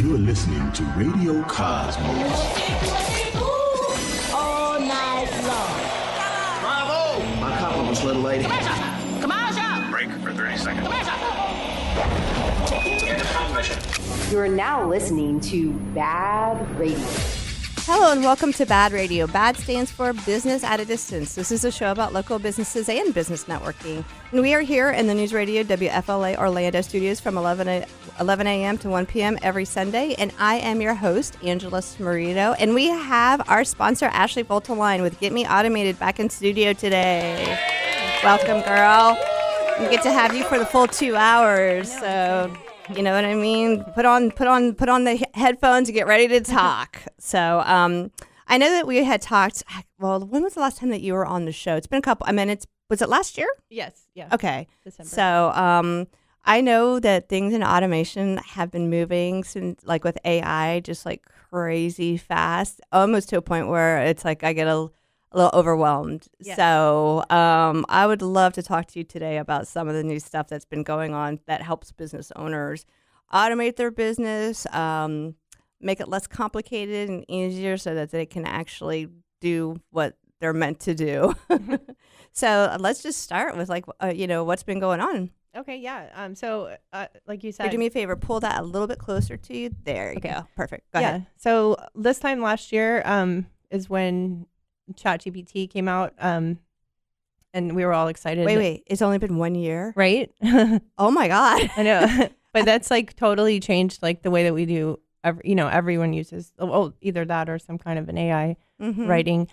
You're listening to Radio Cosmos. All night long. Bravo! My compliments, little lady. Commercial! Break for 30 seconds. You are now listening to BaaD Radio. Hello and welcome to BaaD Radio. BaaD stands for Business at a Distance. This is a show about local businesses and business networking. And we are here in the News Radio WFLA Orlando studios from 11 a.m. to 1 p.m. every Sunday. And I am your host, Angela Smarito. And we have our sponsor, Ashley Votoline, with Get Me Automated back in studio today. Welcome, girl. We get to have you for the full 2 hours. So... you know what I mean? Put on the headphones and get ready to talk. So I know that we had talked. Well, when was the last time that you were on the show? It's been a couple. I mean, was it last year? Yes. Yeah. Okay. December. So I know that things in automation have been moving since, like with AI, just like crazy fast, almost to a point where it's like I get a little overwhelmed. Yeah. So I would love to talk to you today about some of the new stuff that's been going on that helps business owners automate their business, make it less complicated and easier so that they can actually do what they're meant to do. So let's just start with what's been going on. Okay, yeah. So like you said, do me a favor, pull that a little bit closer to you. There you go. Perfect. Go ahead. So this time last year is when ChatGPT came out, and we were all excited. Wait, it's only been 1 year, right? Oh my God, I know, but that's like totally changed like the way that we do. Everyone uses either that or some kind of an AI writing.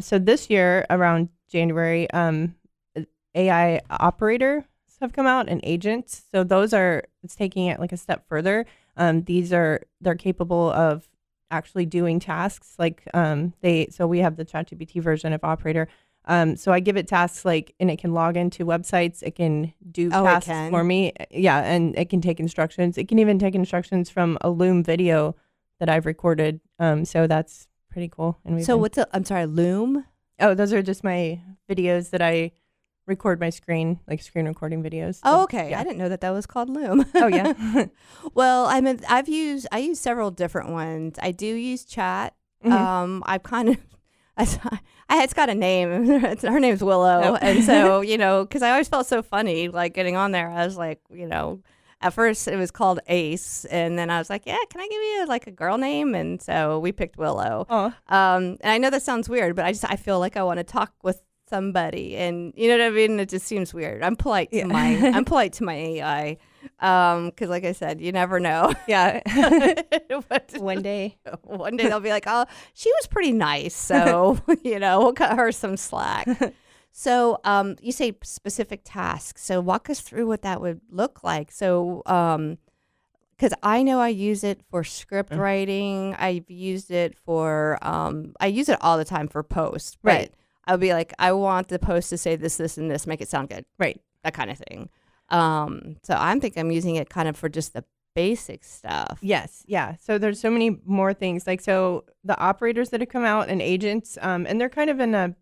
So this year around January, AI operators have come out and agents. So it's taking it like a step further. They're capable of actually doing tasks like so we have the ChatGPT version of operator, so I give it tasks and it can log into websites, it can do tasks for me, and it can take instructions. It can even take instructions from a Loom video that I've recorded, so that's pretty cool. And I'm sorry, Loom? Oh, those are just my videos that I record my screen recording videos. Oh, okay. Yeah. I didn't know that was called Loom. Oh, yeah. Well, I mean, I use several different ones. I do use Chat. Mm-hmm. I've kind of, it's got a name. Her name's Willow. Oh. And so, because I always felt so funny, like getting on there. I was like, at first it was called Ace. And then I was like, yeah, can I give you like a girl name? And so we picked Willow. Oh. And I know that sounds weird, but I feel like I want to talk with somebody, and you know what I mean? It just seems weird. I'm polite to my AI, because like I said, you never know. Yeah. One day they'll be like, oh, she was pretty nice, so we'll cut her some slack. So you say specific tasks, so walk us through what that would look like. So because I know I use it for script writing. I've used it for I use it all the time for posts, right? I'll be like, I want the post to say this, this, and this, make it sound good. Right. That kind of thing. So I'm using it kind of for just the basic stuff. Yes. Yeah. So there's so many more things. So the operators that have come out and agents, and they're kind of in a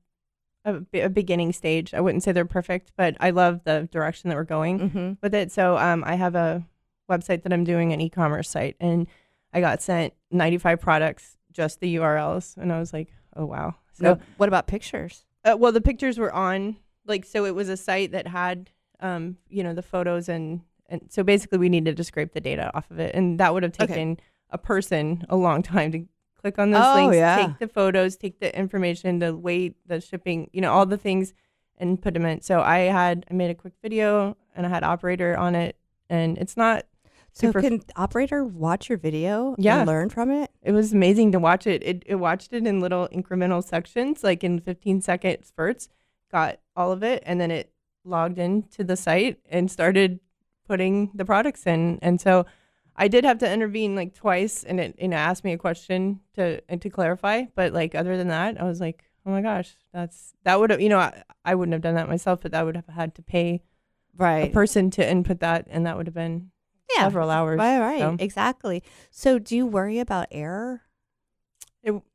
beginning stage. I wouldn't say they're perfect, but I love the direction that we're going with it. So I have a website that I'm doing, an e-commerce site, and I got sent 95 products, just the URLs. And I was like, oh, wow. So what about pictures? Well, the pictures were on, so it was a site that had, the photos and so basically we needed to scrape the data off of it. And that would have taken a person a long time to click on those links, take the photos, take the information, the weight, the shipping, all the things and put them in. So I made a quick video and I had operator on it, and it's not. So can operator watch your video and learn from it? It was amazing to watch it. It watched it in little incremental sections, like in 15-second spurts, got all of it, and then it logged into the site and started putting the products in. And so I did have to intervene twice, and it asked me a question to clarify. But other than that, I was like, oh my gosh, that would have, I wouldn't have done that myself, but that would have had to pay a person to input that, and that would have been several hours. Right, so. Exactly. So do you worry about error?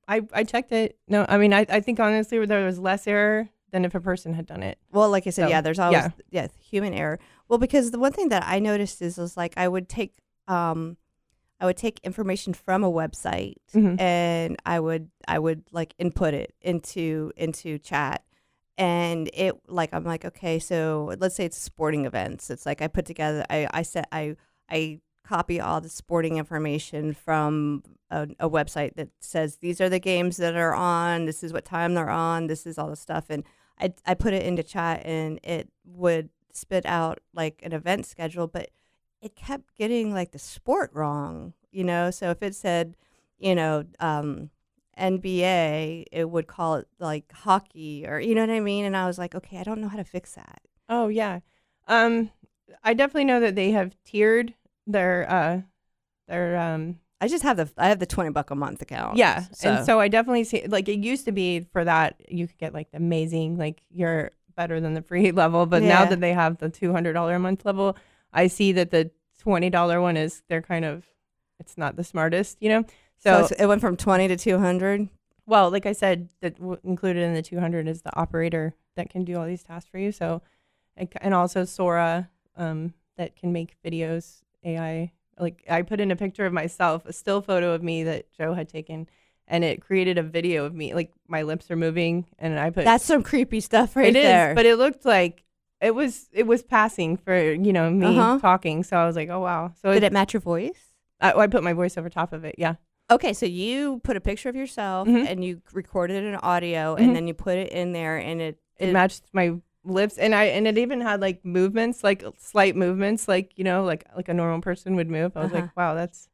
I checked it. No, I mean, I think honestly there was less error than if a person had done it. Well, like I said, there's always human error. Well, because the one thing that I noticed is I would take I would take information from a website Mm-hmm. and I would like input it into chat. And it like I'm like, okay, so let's say it's sporting events. It's like I put together I copy all the sporting information from a website that says these are the games that are on, this is what time they're on, this is all the stuff, and I put it into chat and it would spit out like an event schedule, but it kept getting like the sport wrong, So if it said, NBA, it would call it like hockey or you know what I mean? And I was like, okay, I don't know how to fix that. Oh yeah. I definitely know that they have tiered their I have the $20 a month account. yeah. And so I definitely see, like, it used to be for that you could get like the amazing, like you're better than the free level, but now that they have the $200 a month level, I see that the $20 one is it's not the smartest, So it went from 20 to 200. Well, like I said, that included in the 200 is the operator that can do all these tasks for you. So, and also Sora, that can make videos, AI. Like I put in a picture of myself, a still photo of me that Joe had taken, and it created a video of me. Like my lips are moving, and I put that's some creepy stuff right there. It is, but it looked like it was passing for me talking. So I was like, oh wow. So did it match your voice? I put my voice over top of it. Yeah. Okay, so you put a picture of yourself and you recorded an audio and then you put it in there and it matched my lips and it even had like movements, like slight movements, like like a normal person would move. I was like, wow, that's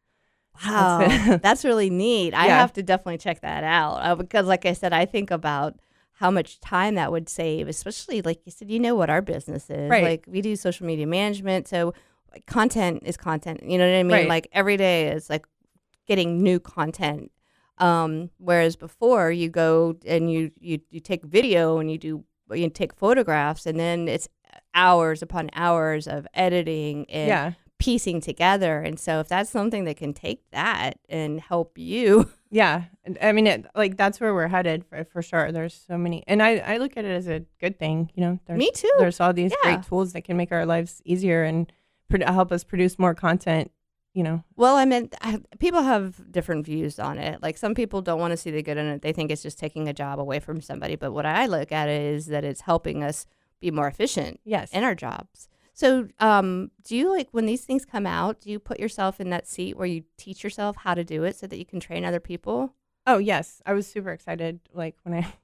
that's really neat. I have to definitely check that out because, like I said, I think about how much time that would save, especially like you said. You know what our business is, right? Like we do social media management, so content is content. You know what I mean? Right. Like every day is like getting new content. Whereas before you go and you take video and you take photographs and then it's hours upon hours of editing and piecing together. And so if that's something that can take that and help you. Yeah. I mean, that's where we're headed for sure. There's so many, and I look at it as a good thing, Me too. There's all these great tools that can make our lives easier and help us produce more content. Well, I mean, people have different views on it. Like some people don't want to see the good in it. They think it's just taking a job away from somebody. But what I look at it is that it's helping us be more efficient in our jobs. So do you, like, when these things come out, do you put yourself in that seat where you teach yourself how to do it so that you can train other people? Oh, yes. I was super excited. Like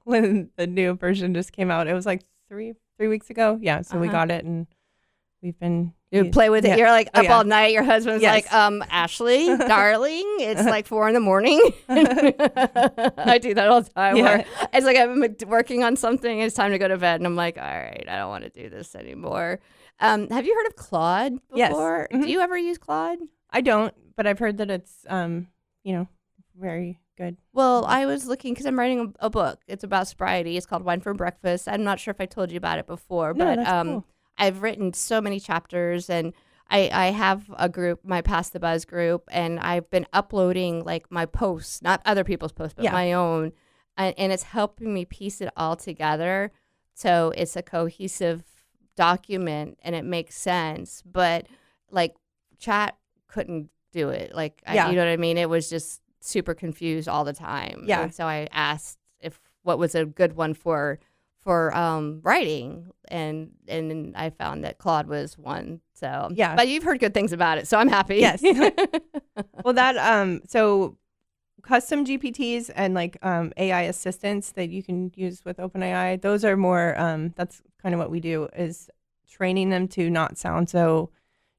when the new version just came out, it was like three weeks ago. Yeah. So we got it and we've been. You play with it. You're like up all night. Your husband's like, Ashley, darling, it's like 4 a.m. I do that all the time. Where it's like I've been working on something. It's time to go to bed. And I'm like, all right, I don't want to do this anymore. Have you heard of Claude before? Yes. Mm-hmm. Do you ever use Claude? I don't, but I've heard that it's, very good. Well, I was looking because I'm writing a book. It's about sobriety. It's called Wine for Breakfast. I'm not sure if I told you about it before, but that's cool. I've written so many chapters, and I have a group, my Pass the Buzz group, and I've been uploading like my posts, not other people's posts, but my own, and it's helping me piece it all together. So it's a cohesive document, and it makes sense. But like chat couldn't do it. Like, you know what I mean? It was just super confused all the time. Yeah. And so I asked what was a good one for writing, and I found that Claude was one. So but you've heard good things about it, so I'm happy. Yes. Well, that so custom GPTs and like AI assistants that you can use with OpenAI, those are more that's kind of what we do, is training them to not sound so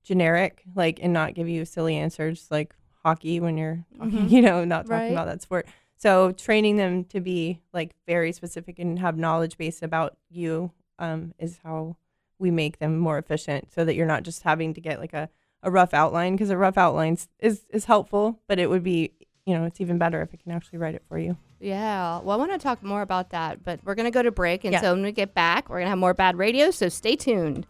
generic, like, and not give you silly answers like hockey when you're talking, not talking about that sport. So training them to be like very specific and have knowledge base about you is how we make them more efficient, so that you're not just having to get like a rough outline, because a rough outline is helpful, but it would be, it's even better if it can actually write it for you. Yeah. Well, I want to talk more about that, but we're going to go to break. And so when we get back, we're going to have more BaaD Radio. So stay tuned.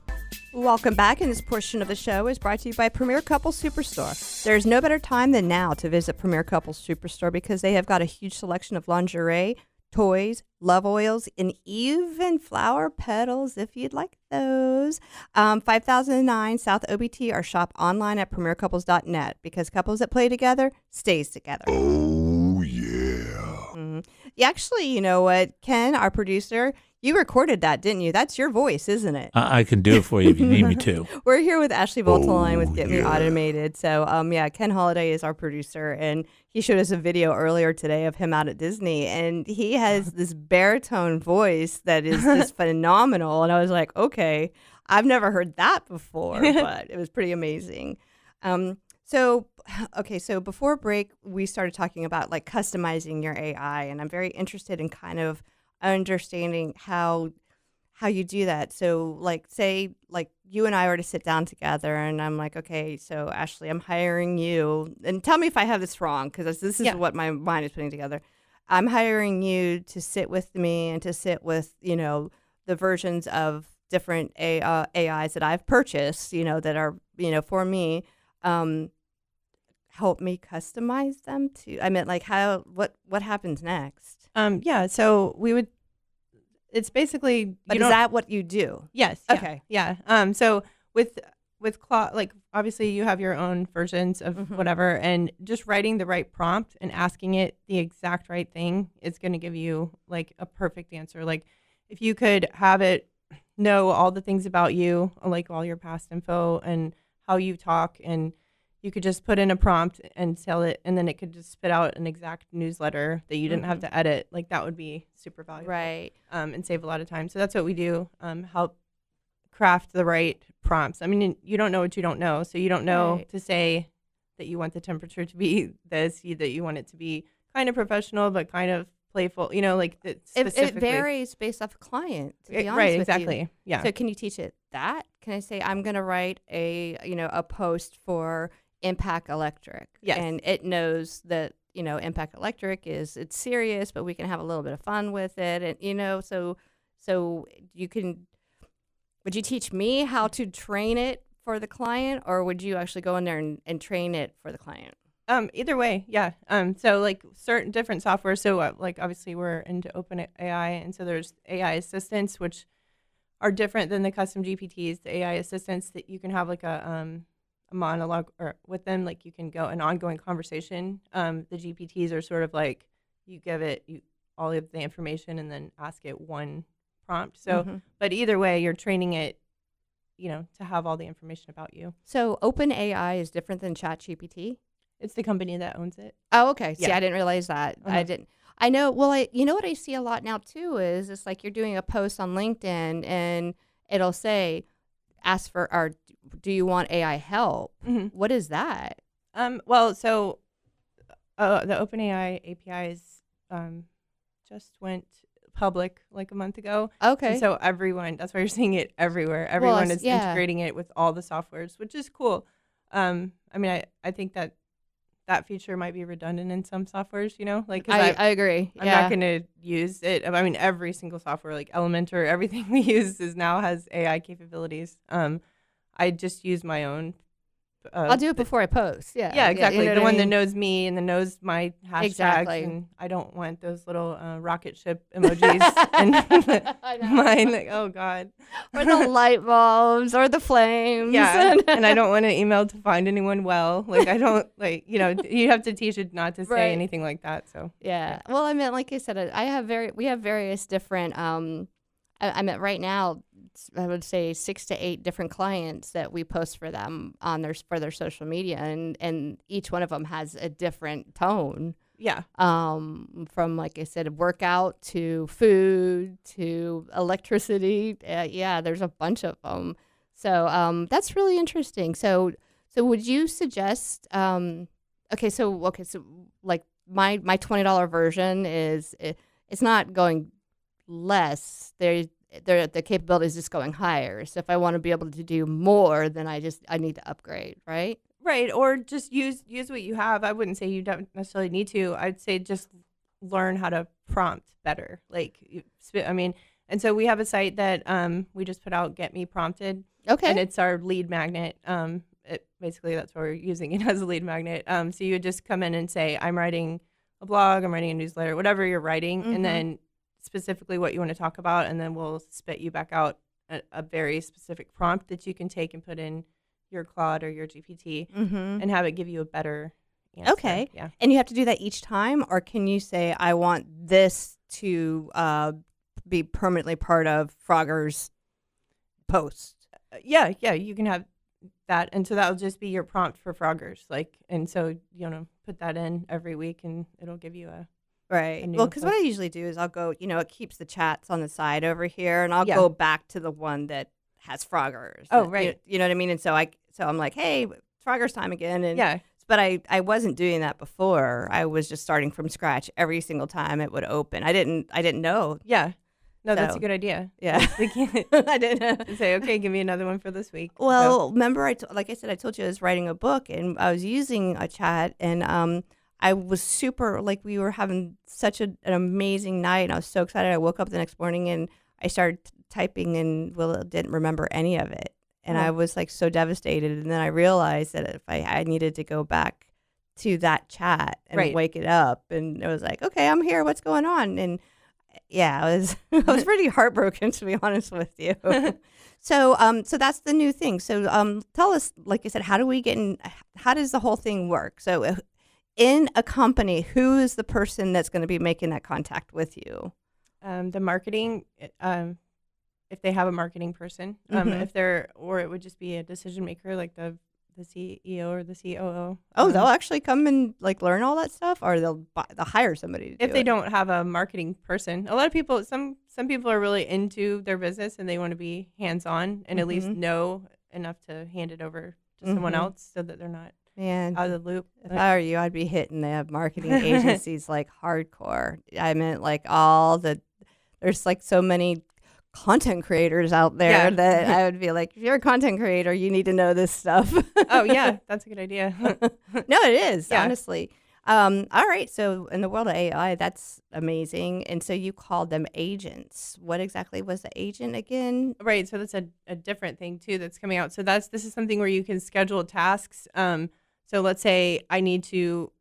Welcome back, and this portion of the show is brought to you by Premier Couples Superstore. There's no better time than now to visit Premier Couples Superstore because they have got a huge selection of lingerie, toys, love oils, and even flower petals if you'd like those. 5009 South OBT or shop online at premiercouples.net because couples that play together stays together. Oh, yeah. Yeah, actually, you know what, Ken, our producer, you recorded that, didn't you? That's your voice, isn't it? I can do it for you if you need me to. We're here with Ashley Votoline with Get Me yeah. Automated. So, yeah, Ken Holiday is our producer, and he showed us a video earlier today of him out at Disney, and he has this baritone voice that is just phenomenal. And I was like, okay, I've never heard that before, but it was pretty amazing. So before break, we started talking about like customizing your AI, and I'm very interested in kind of understanding how you do that. So like say like you and I were to sit down together and I'm like, okay, so Ashley, I'm hiring you, and tell me if I have this wrong because this is what my mind is putting together. I'm hiring you to sit with me and to sit with, you know, the versions of different AIs that I've purchased, you know, that are, you know, for me, help me customize them to, I meant like what happens next? So we would, it's basically, but is that what you do? Yes. Okay. Yeah. So with Claude, like obviously you have your own versions of whatever, and just writing the right prompt and asking it the exact right thing is going to give you like a perfect answer. Like if you could have it know all the things about you, like all your past info and how you talk, and you could just put in a prompt and tell it, and then it could just spit out an exact newsletter that you didn't have to edit. Like that would be super valuable, Right? And save a lot of time. So that's what we do. Help craft the right prompts. I mean, you don't know what you don't know, so you don't know to say that you want the temperature to be this, that you want it to be kind of professional but kind of playful. You know, like It varies based off client. To be honest right? with Exactly. You. Yeah. So can you teach it that? Can I say I'm going to write a post for Impact Electric? Yes. And it knows that, you know, Impact Electric it's serious, but we can have a little bit of fun with it. And, you know, so would you teach me how to train it for the client, or would you actually go in there and train it for the client? Either way, yeah. So like certain different software. So like obviously we're into open AI, and so there's AI assistants, which are different than the custom GPTs. The AI assistants that you can have like a monologue or with them, like you can go an ongoing conversation. The GPTs are sort of like you give it all of the information and then ask it one prompt. So, but either way, you're training it, you know, to have all the information about you. So OpenAI is different than ChatGPT? It's the company that owns it. Oh, okay. See, Yeah. I didn't realize that. I didn't. I know. Well, you know what I see a lot now too is it's like you're doing a post on LinkedIn and it'll say, "Ask for or do you want AI help?" What is that? Well, so the OpenAI APIs just went public like a month ago. Okay. And so everyone, that's why you're seeing it everywhere. Everyone is integrating it with all the softwares, which is cool. I mean, I think that feature might be redundant in some softwares, you know, like 'cause I agree. I'm not going to use it. I mean, every single software, like Elementor, everything we use now has AI capabilities. I just use my own. I'll do it before I post. Yeah. Yeah, exactly. You know the what I one that mean? knows me and that knows my hashtags. Exactly. And I don't want those little rocket ship emojis and mine. Like, oh God. Or the light bulbs or the flames. Yeah. And I don't want an email to find anyone well. Like I don't like, you know, you have to teach it not to say anything like that. So yeah. Well, I mean, like I said, we have various different. I mean, right now, I would say 6 to 8 different clients that we post for them on for their social media, and each one of them has a different tone. Yeah. From, like I said, workout to food to electricity. Yeah, there's a bunch of them. So that's really interesting. So would you suggest? Okay, so like my $20 version it's not going less. The capability is just going higher. So if I want to be able to do more, then I need to upgrade, right? Right, or just use what you have. I wouldn't say you don't necessarily need to. I'd say just learn how to prompt better. And so we have a site that we just put out, Get Me Prompted. Okay. And it's our lead magnet. Basically, that's why we're using it as a lead magnet. So you would just come in and say, I'm writing a blog, I'm writing a newsletter, whatever you're writing, and then specifically what you want to talk about, and then we'll spit you back out a very specific prompt that you can take and put in your Claude or your GPT and have it give you a better answer. Okay. Yeah. And you have to do that each time, or can you say, I want this to be permanently part of Frogger's post? Yeah, you can have that, and so that'll just be your prompt for Froggers, and so put that in every week, and it'll give you a right. Well, because what I usually do is I'll go, it keeps the chats on the side over here, and I'll go back to the one that has Froggers. Oh, right. You know what I mean? And so I'm like, hey, Froggers time again, and yeah. But I wasn't doing that before. I was just starting from scratch every single time it would open. I didn't know. Yeah. No, that's So, a good idea. Yeah. I didn't say, okay, give me another one for this week. Well, remember, like I said, I told you I was writing a book, and I was using a chat, and I was super, we were having such an amazing night, and I was so excited. I woke up the next morning, and I started typing, and didn't remember any of it. And I was so devastated. And then I realized that if I needed to go back to that chat and wake it up, and it was like, okay, I'm here. What's going on? And yeah, I was pretty heartbroken, to be honest with you. So that's the new thing. So tell us, like I said, how do we get in? How does the whole thing work? So in a company, who is the person that's going to be making that contact with you? The marketing, if they have a marketing person, or it would just be a decision maker, like the CEO or the COO. Oh, they'll actually come and learn all that stuff, or they'll hire somebody to do it. If they don't have a marketing person, a lot of people, some people are really into their business and they want to be hands on and at least know enough to hand it over to someone else so that they're not out of the loop. If I were you, I'd be hitting the marketing agencies hardcore. I meant there's so many content creators out there that I would be like, if you're a content creator, you need to know this stuff. Oh yeah, that's a good idea. No, it is, honestly. All right, so in the world of AI, that's amazing. And so you called them agents. What exactly was the agent again? Right, so that's a different thing too that's coming out. So this is something where you can schedule tasks. So let's say I need to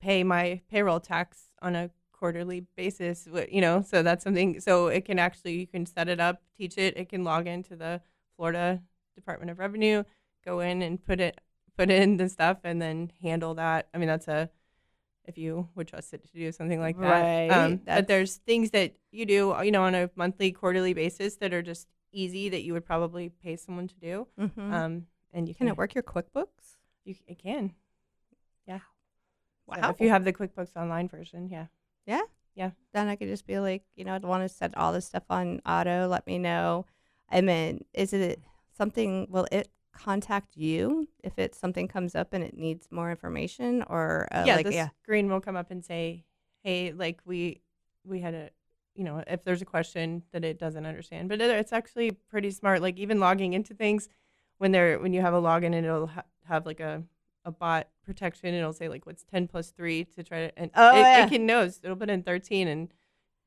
pay my payroll tax on a quarterly basis, so that's something. So it can you can set it up, teach it. It can log into the Florida Department of Revenue, go in and put in the stuff, and then handle that. I mean, if you would trust it to do something like that. Right. But there's things that you do, on a monthly, quarterly basis that are just easy that you would probably pay someone to do. And you can it work your QuickBooks? It can. Yeah. Wow. So if you have the QuickBooks Online version, yeah. Yeah? Yeah. Then I could just be like, I want to set all this stuff on auto. Let me know. And then is it something, will it contact you if something comes up and it needs more information? Or screen will come up and say, hey, we had a, if there's a question that it doesn't understand. But it's actually pretty smart. Even logging into things, when you have a login, and it'll have a bot protection, it'll say what's 10 plus 3 to try to, and it can know. It'll put in 13 and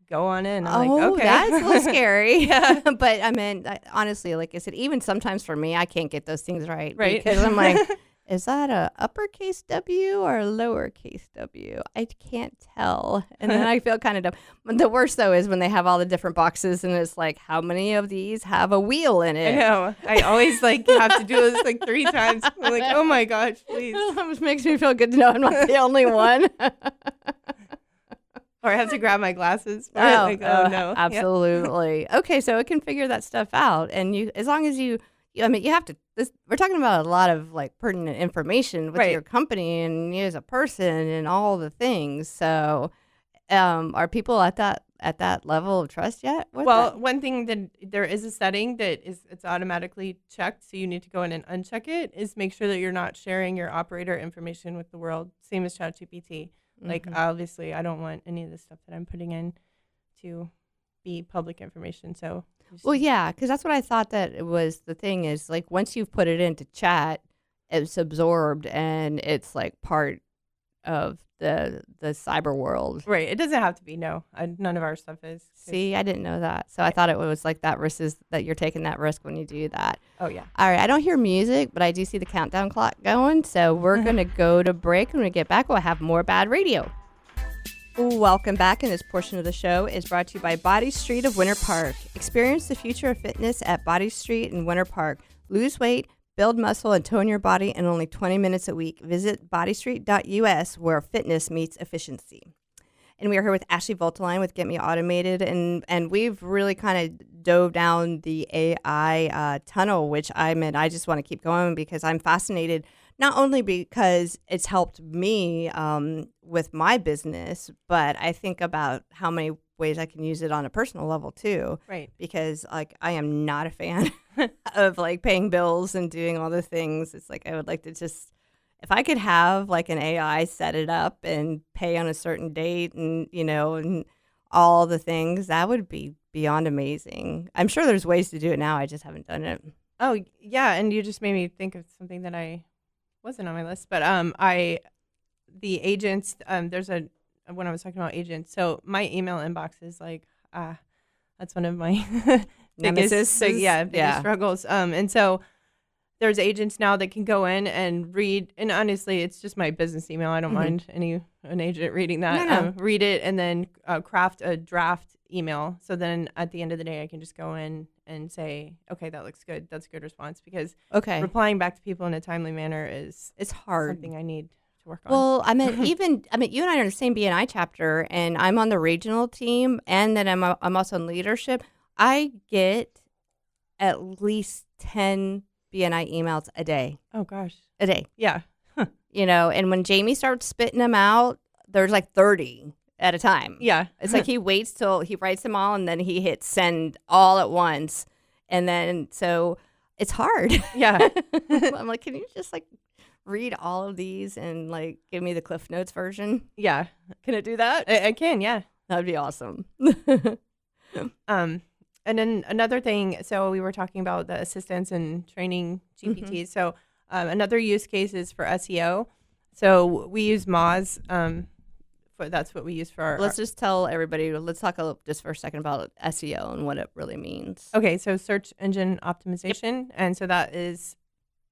go on in. I'm okay, that's a little scary. Yeah. But I mean, honestly, like I said, even sometimes for me, I can't get those things right. Because I'm like, is that a uppercase W or a lowercase W? I can't tell. And then I feel kind of dumb. But the worst, though, is when they have all the different boxes and it's like, how many of these have a wheel in it? I know. I always have to do this 3 times. I'm like, oh my gosh, please. It makes me feel good to know I'm not the only one. Or I have to grab my glasses. Oh no. Absolutely. Yeah. Okay, so it can figure that stuff out. And as long as you have to, we're talking about a lot of pertinent information with your company and you as a person and all the things. So are people at that level of trust yet? One thing that there is a setting that it's automatically checked. So you need to go in and uncheck it, is make sure that you're not sharing your operator information with the world. Same as ChatGPT. Obviously I don't want any of the stuff that I'm putting in to be public information. So yeah, because that's what I thought that it was. The thing is, once you've put it into chat, it's absorbed and it's part of the cyber world. Right. It doesn't have to be. No, none of our stuff is. See, I didn't know that. So I thought it was that risk is that you're taking that risk when you do that. Oh, yeah. All right. I don't hear music, but I do see the countdown clock going. So we're going to go to break. When we get back, we'll have more BaaD Radio. Welcome back, and this portion of the show is brought to you by Body Street of Winter Park. Experience the future of fitness at Body Street in Winter Park. Lose weight, build muscle, and tone your body in only 20 minutes a week. Visit bodystreet.us, where fitness meets efficiency. And we are here with Ashley Votoline with Get Me Automated, and we've really kind of dove down the AI tunnel, which I just want to keep going because I'm fascinated, not only because it's helped me with my business, but I think about how many ways I can use it on a personal level too. Right. Because like I am not a fan of like paying bills and doing all the things. It's like I would like to just, if I could have like an AI set it up and pay on a certain date and, and all the things, that would be beyond amazing. I'm sure there's ways to do it now. I just haven't done it. Oh, yeah. And you just made me think of something that wasn't on my list, but the agents, when I was talking about agents, so my email inbox is like, that's one of my biggest struggles. And so there's agents now that can go in and read, and honestly, it's just my business email. I don't mind an agent reading that. No. Read it and then craft a draft email. So then at the end of the day, I can just go in and say, okay, that looks good. That's a good response, because replying back to people in a timely manner it's hard. Something I need to work on. Well, you and I are in the same BNI chapter, and I'm on the regional team, and then I'm also in leadership. I get at least 10 BNI emails a day. Oh gosh, a day. Yeah. And when Jamie starts spitting them out, there's like 30 at a time. Yeah. It's like he waits till he writes them all, and then he hits send all at once. And then, so it's hard. Yeah. I'm like, can you just like read all of these and like give me the Cliff Notes version? Yeah. Can it do that? I can, yeah. That'd be awesome. And then another thing, so we were talking about the assistants and training GPTs. So another use case is for SEO. So we use Moz. That's what we use for our... Let's just tell everybody, let's talk just for a second about SEO and what it really means. Okay, so search engine optimization. Yep. And so that is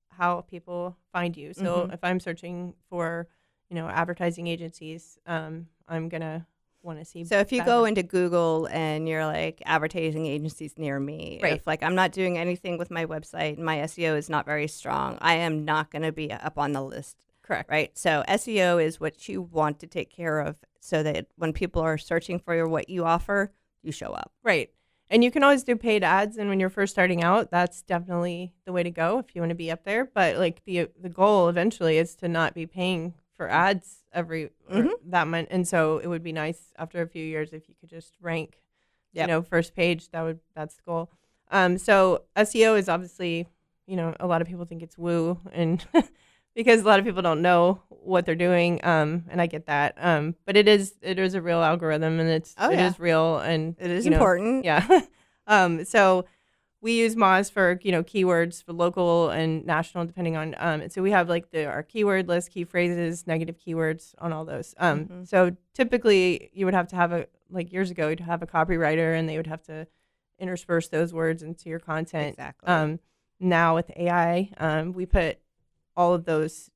how people find you. So if I'm searching for, advertising agencies, I'm going to want to see. So if you go into Google and you're like advertising agencies near me, right. If like I'm not doing anything with my website and my SEO is not very strong, I am not going to be up on the list. Correct. Right. So SEO is what you want to take care of so that when people are searching for what you offer, you show up. Right. And you can always do paid ads. And when you're first starting out, that's definitely the way to go if you want to be up there. But like the goal eventually is to not be paying for ads every that month. And so it would be nice after a few years if you could just rank, first page. That's the goal. So SEO is obviously, a lot of people think it's woo, and because a lot of people don't know what they're doing. And I get that. But it is a real algorithm, and it is real, and it is important. Yeah. So we use Moz for, keywords for local and national, depending on, and so we have like our keyword list, key phrases, negative keywords on all those. So typically you would have to have years ago, you'd have a copywriter and they would have to intersperse those words into your content. Exactly. Now with AI, we put all of those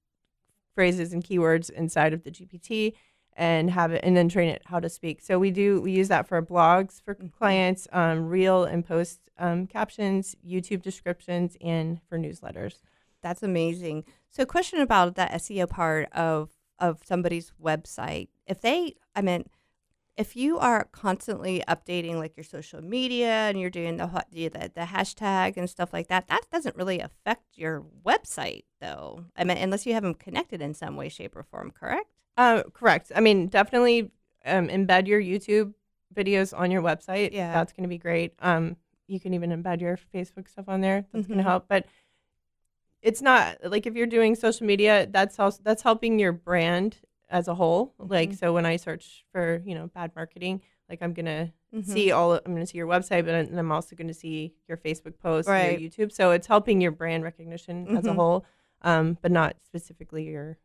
phrases and keywords inside of the GPT and have it, and then train it how to speak. So we use that for blogs for clients, reel and post captions, YouTube descriptions, and for newsletters. That's amazing. So question about that SEO part of somebody's website. If you are constantly updating like your social media and you're doing the hashtag and stuff like that, that doesn't really affect your website though. Unless you have them connected in some way, shape, or form, correct? Correct. Definitely embed your YouTube videos on your website. Yeah. That's going to be great. You can even embed your Facebook stuff on there. That's going to help. But it's not like if you're doing social media, that's helping your brand as a whole. Like, so when I search for, BaaD marketing, like I'm going to see your website, but I'm also going to see your Facebook posts, right. Your YouTube. So it's helping your brand recognition as a whole. But not specifically your.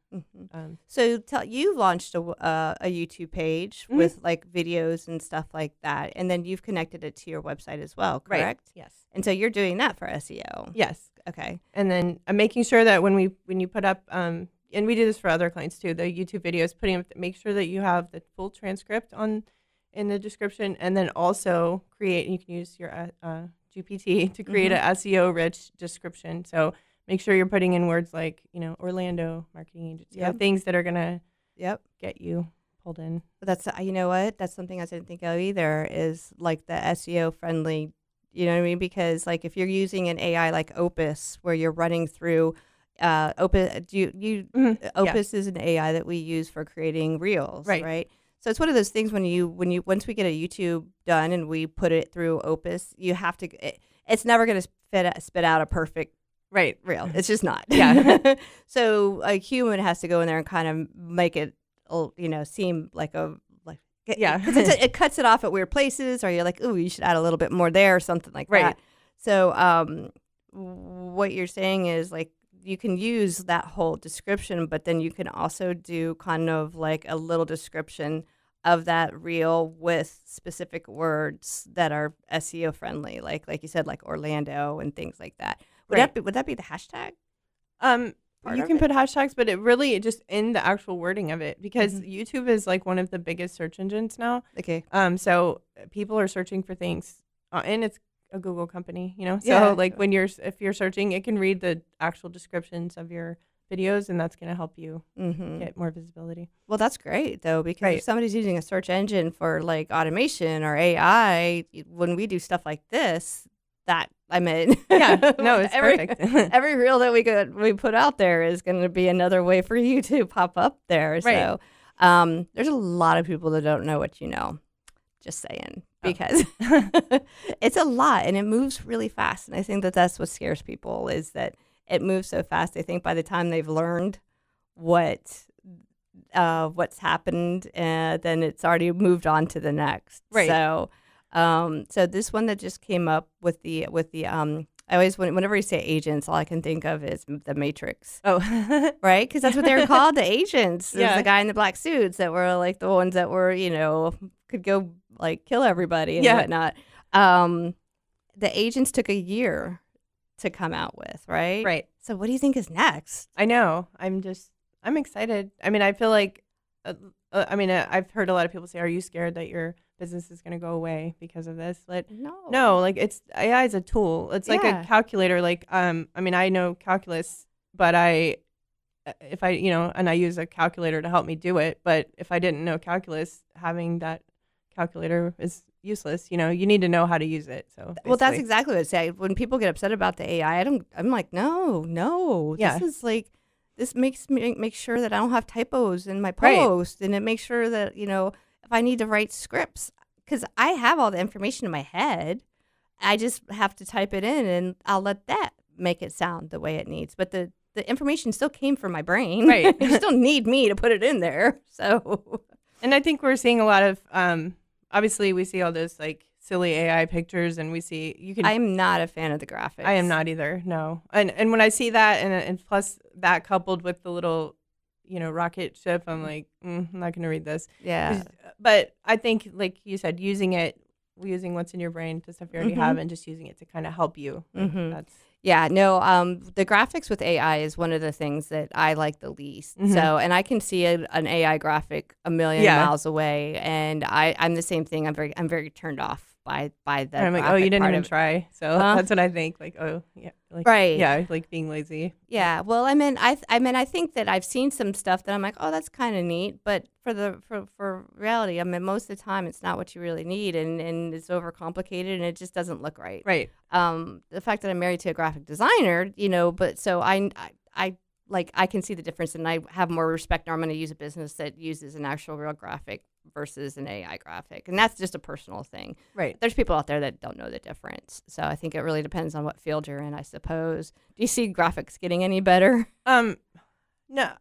So you've launched a YouTube page with like videos and stuff like that, and then you've connected it to your website as well, correct? Right. Yes. And so you're doing that for SEO. Yes. Okay. And then I'm making sure that when you put up and we do this for other clients too, the YouTube videos, make sure that you have the full transcript in the description, and then also you can use your GPT to create a SEO rich description. So make sure you're putting in words like, Orlando marketing agency, things that are going to get you pulled in. That's, you know what? That's something I didn't think of either, is like the SEO friendly, you know what I mean? Because like if you're using an AI like Opus, where you're running through Opus, Opus is an AI that we use for creating reels, right? So it's one of those things when you once we get a YouTube done and we put it through Opus, you have to. It's never going to spit out a perfect reel. It's just not. Yeah. So a human has to go in there and kind of make it, seem like because it cuts it off at weird places, or you're like, ooh, you should add a little bit more there, or something like that. So what you're saying is like, you can use that whole description, but then you can also do kind of like a little description of that reel with specific words that are SEO friendly, like you said, like Orlando and things like that. Would that be the hashtag? You can put hashtags, but it just in the actual wording of it, because YouTube is like one of the biggest search engines now. Okay. So people are searching for things, and it's a Google company, So if you're searching, it can read the actual descriptions of your videos, and that's going to help you get more visibility. Well, that's great though, because if somebody's using a search engine for like automation or AI, when we do stuff like this, it's perfect. Every reel that we put out there is going to be another way for you to pop up there. Right. So there's a lot of people that don't know what you know. Just saying, because it's a lot and it moves really fast. And I think that that's what scares people, is that it moves so fast. They think by the time they've learned what's happened, then it's already moved on to the next. Right. So, so this one that just came up with the I always, whenever you say agents, all I can think of is the Matrix. Oh, right? Because that's what they were called, the agents. There's the guy in the black suits that were like the ones that were, could go like kill everybody and whatnot. The agents took a year to come out with, right? Right. So what do you think is next? I know. I'm excited. I mean, I feel like, I've heard a lot of people say, are you scared that your business is going to go away because of this? Like, no, like AI is a tool. It's like a calculator. Like, I know calculus, but if I use a calculator to help me do it, but if I didn't know calculus, having that calculator is useless. You need to know how to use it. So well, that's exactly what I say. When people get upset about the AI, I'm like, no. Yeah. This is like, this makes me make sure that I don't have typos in my post, and it makes sure that, if I need to write scripts, because I have all the information in my head, I just have to type it in, and I'll let that make it sound the way it needs. But the information still came from my brain. Right. You still need me to put it in there. So, and I think we're seeing a lot of, obviously we see all those like silly AI pictures, and we see I'm not a fan of the graphics. I am not either. No. And when I see that, and plus that coupled with the little, rocket ship, I'm like, I'm not going to read this. Yeah. But I think, like you said, using what's in your brain to stuff you already have, and just using it to kind of help you. That's the graphics with AI is one of the things that I like the least. So, and I can see an AI graphic a million miles away, and I'm the same thing. I'm very turned off by that. I'm like, oh, you didn't even try. So that's what I think. Like, oh, yeah, like, right, yeah, like being lazy. Yeah. Well, I think that I've seen some stuff that I'm like, oh, that's kind of neat, but for reality, most of the time it's not what you really need, and it's overcomplicated, and it just doesn't look right. Right. The fact that I'm married to a graphic designer, but so I can see the difference, and I have more respect now. I'm going to use a business that uses an actual real graphic versus an AI graphic, and that's just a personal thing. Right. There's people out there that don't know the difference, so I think it really depends on what field you're in, I suppose. Do you see graphics getting any better? No,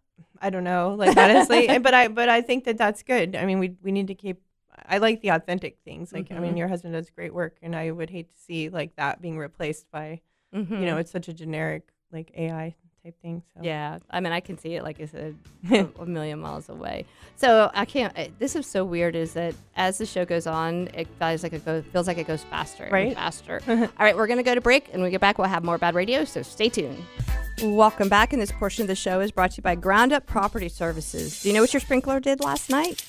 I don't know. Like, honestly, but I think that's good. I mean, we need to keep. I like the authentic things. Like, your husband does great work, and I would hate to see like that being replaced by, it's such a generic like AI type thing. So. Yeah, I can see it, like I said, a million miles away. So I can't. This is so weird. Is that as the show goes on, it feels like it goes faster, right? And faster. All right, we're gonna go to break, and when we get back, we'll have more BaaD Radio. So stay tuned. Welcome back, and this portion of the show is brought to you by Ground Up Property Services. Do you know what your sprinkler did last night?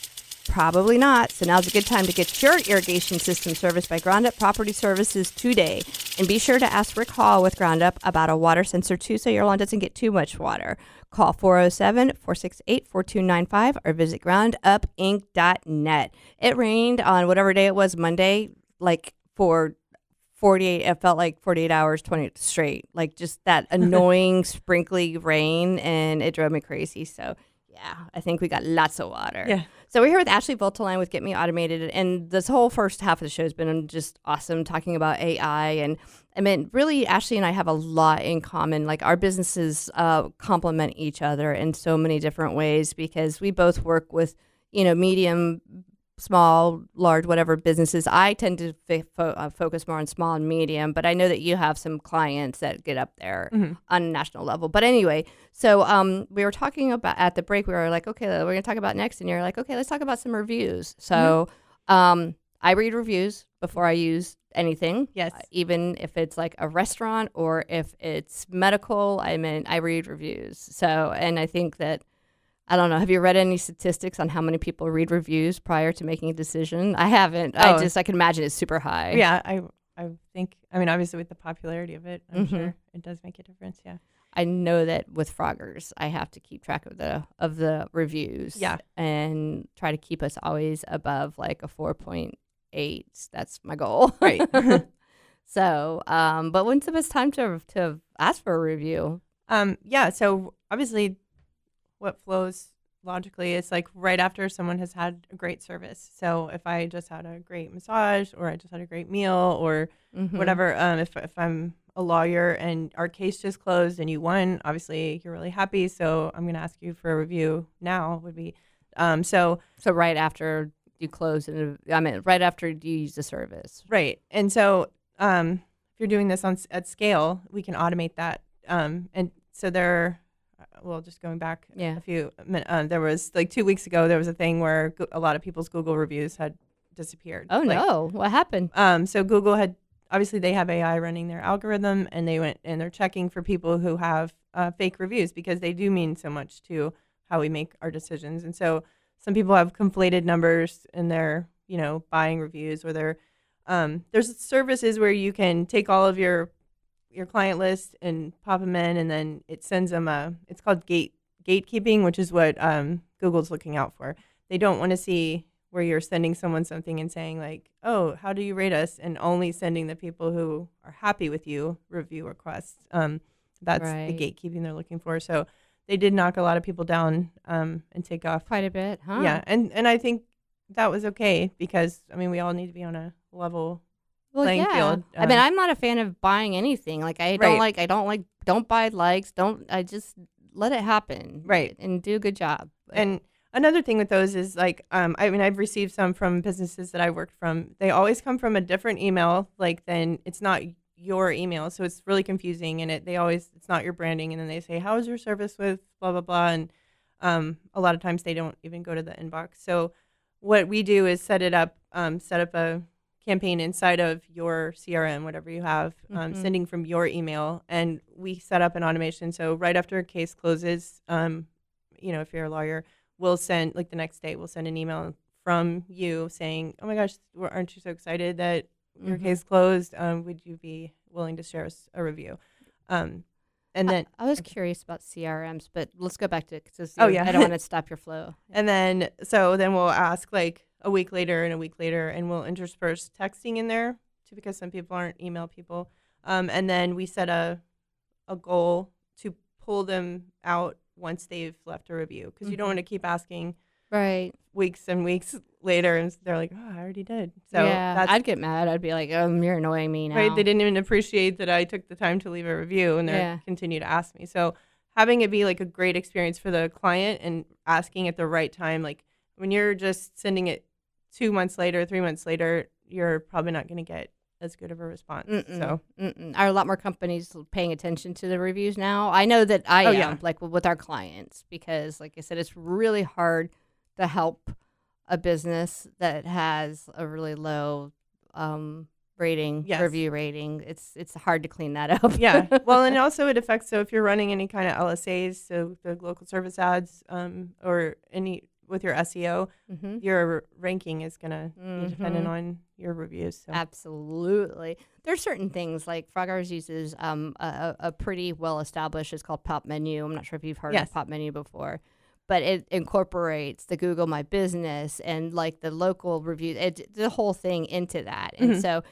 Probably not. So now's a good time to get your irrigation system serviced by Ground Up Property Services today. And be sure to ask Rick Hall with Ground Up about a water sensor too, so your lawn doesn't get too much water. Call 407-468-4295 or visit groundupinc.net. It rained on whatever day it was, Monday, like for 48, it felt like 48 hours, 20 straight, like just that annoying sprinkly rain, and it drove me crazy. So yeah, I think we got lots of water. Yeah. So we're here with Ashley Votoline with Get Me Automated, and this whole first half of the show has been just awesome, talking about AI. And I mean, really, Ashley and I have a lot in common. Like, our businesses complement each other in so many different ways, because we both work with, medium, small, large, whatever businesses. I tend to focus more on small and medium, but I know that you have some clients that get up there on a national level. But anyway, so we were talking about at the break, we were like, okay, we're going to talk about next. And you're like, okay, let's talk about some reviews. So I read reviews before I use anything. Yes. Even if it's like a restaurant or if it's medical, I read reviews. So, and I think that, I don't know. Have you read any statistics on how many people read reviews prior to making a decision? I haven't. I can imagine it's super high. Yeah, I think, obviously with the popularity of it, I'm sure it does make a difference. Yeah. I know that with Froggers, I have to keep track of the reviews. Yeah. And try to keep us always above like a 4.8. That's my goal. Right. So, but when's the best time to ask for a review? Yeah. So obviously, what flows logically is like right after someone has had a great service. So if I just had a great massage, or I just had a great meal, or whatever, if I'm a lawyer and our case just closed and you won, obviously you're really happy. So I'm going to ask you for a review now would be, so right after you close, right after you use the service. Right. And so if you're doing this at scale, we can automate that. And so just going back a few minutes, there was like 2 weeks ago, there was a thing where a lot of people's Google reviews had disappeared. Oh, no. What happened? So Google obviously they have AI running their algorithm, and they went and they're checking for people who have fake reviews, because they do mean so much to how we make our decisions. And so some people have conflated numbers in their, buying reviews, or there's services where you can take all of your client list and pop them in, and then it sends them it's called gatekeeping, which is what Google's looking out for. They don't want to see where you're sending someone something and saying like, oh, how do you rate us? And only sending the people who are happy with you review requests. That's the gatekeeping they're looking for. So they did knock a lot of people down and take off. Quite a bit, huh? Yeah. And I think that was okay, because, we all need to be on a level playing field. I'm not a fan of buying anything. Like, I don't buy likes. I just let it happen. Right. And do a good job. And another thing with those is like, I've received some from businesses that I worked from. They always come from a different email, then it's not your email. So it's really confusing, and it's not your branding. And then they say, how is your service with blah, blah, blah. And a lot of times they don't even go to the inbox. So what we do is set up a campaign inside of your CRM, whatever you have, sending from your email, and we set up an automation. So right after a case closes, if you're a lawyer, we'll send, like the next day, we'll send an email from you saying, oh my gosh, aren't you so excited that your case closed? Would you be willing to share us a review? And then I was curious about CRMs, but let's go back to it, because I don't want to stop your flow. And then we'll ask like a week later, and we'll intersperse texting in there too, because some people aren't email people. And then we set a goal to pull them out once they've left a review, because you don't want to keep asking weeks and weeks later, and they're like, oh, I already did. So I'd get mad. I'd be like, you're annoying me now. Right? They didn't even appreciate that I took the time to leave a review, and they continue to ask me. So having it be like a great experience for the client, and asking at the right time, like when you're just sending it 2 months later, 3 months later, you're probably not going to get as good of a response. So are a lot more companies paying attention to the reviews now? I know that I am, like with our clients, because like I said, it's really hard to help a business that has a really low rating, Yes. review rating. It's hard to clean that up. Yeah. Well, and also it affects, so if you're running any kind of LSAs, so the local service ads, or any with your SEO, your ranking is going to be dependent on your reviews. So. Absolutely. There's certain things like Frog Hours uses a pretty well established, it's called Pop Menu. I'm not sure if you've heard Yes. of Pop Menu before, but it incorporates the Google My Business and like the local review, the whole thing into that. And so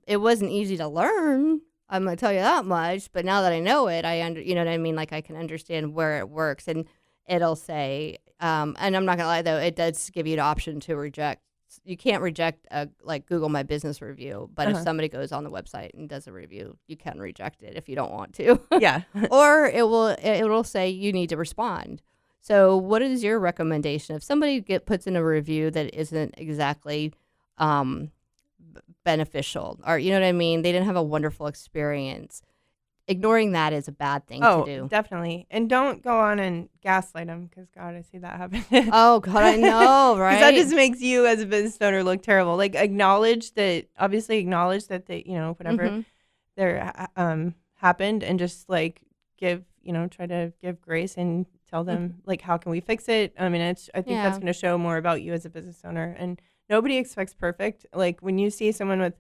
it wasn't easy to learn. I'm going to tell you that much, but now that I know it, you know what I mean? Like I can understand where it works, and it'll say, and I'm not going to lie though, it does give you the option to reject. You can't reject a like Google My Business review, but if somebody goes on the website and does a review, you can reject it if you don't want to. Yeah. Or it will say you need to respond. So what is your recommendation if somebody puts in a review that isn't exactly beneficial, or you know what I mean? They didn't have a wonderful experience. Ignoring that is a bad thing to do. Definitely. And don't go on and gaslight them, because God, I see that happen. Oh God, I know, right? Because that just makes you as a business owner look terrible. Like acknowledge that they, you know, whatever there happened, and just like try to give grace and tell them like, how can we fix it? I mean, I think that's going to show more about you as a business owner. And nobody expects perfect. Like when you see someone with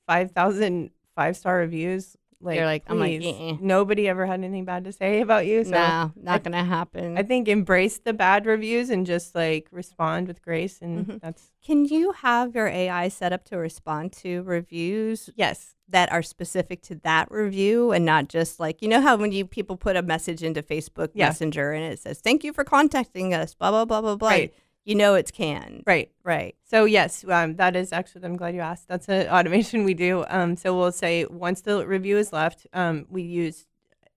5,000 5-star reviews, like, you're like, please, I'm like, nobody ever had anything bad to say about you. So no, not gonna happen. I think embrace the bad reviews and just like respond with grace, and that's. Can you have your AI set up to respond to reviews? Yes. That are specific to that review, and not just like, you know how when people put a message into Facebook Messenger and it says, thank you for contacting us, blah, blah, blah, blah, blah. Right. You know it's canned. Right. Right. So yes, that is actually, I'm glad you asked. That's an automation we do. So we'll say once the review is left, we use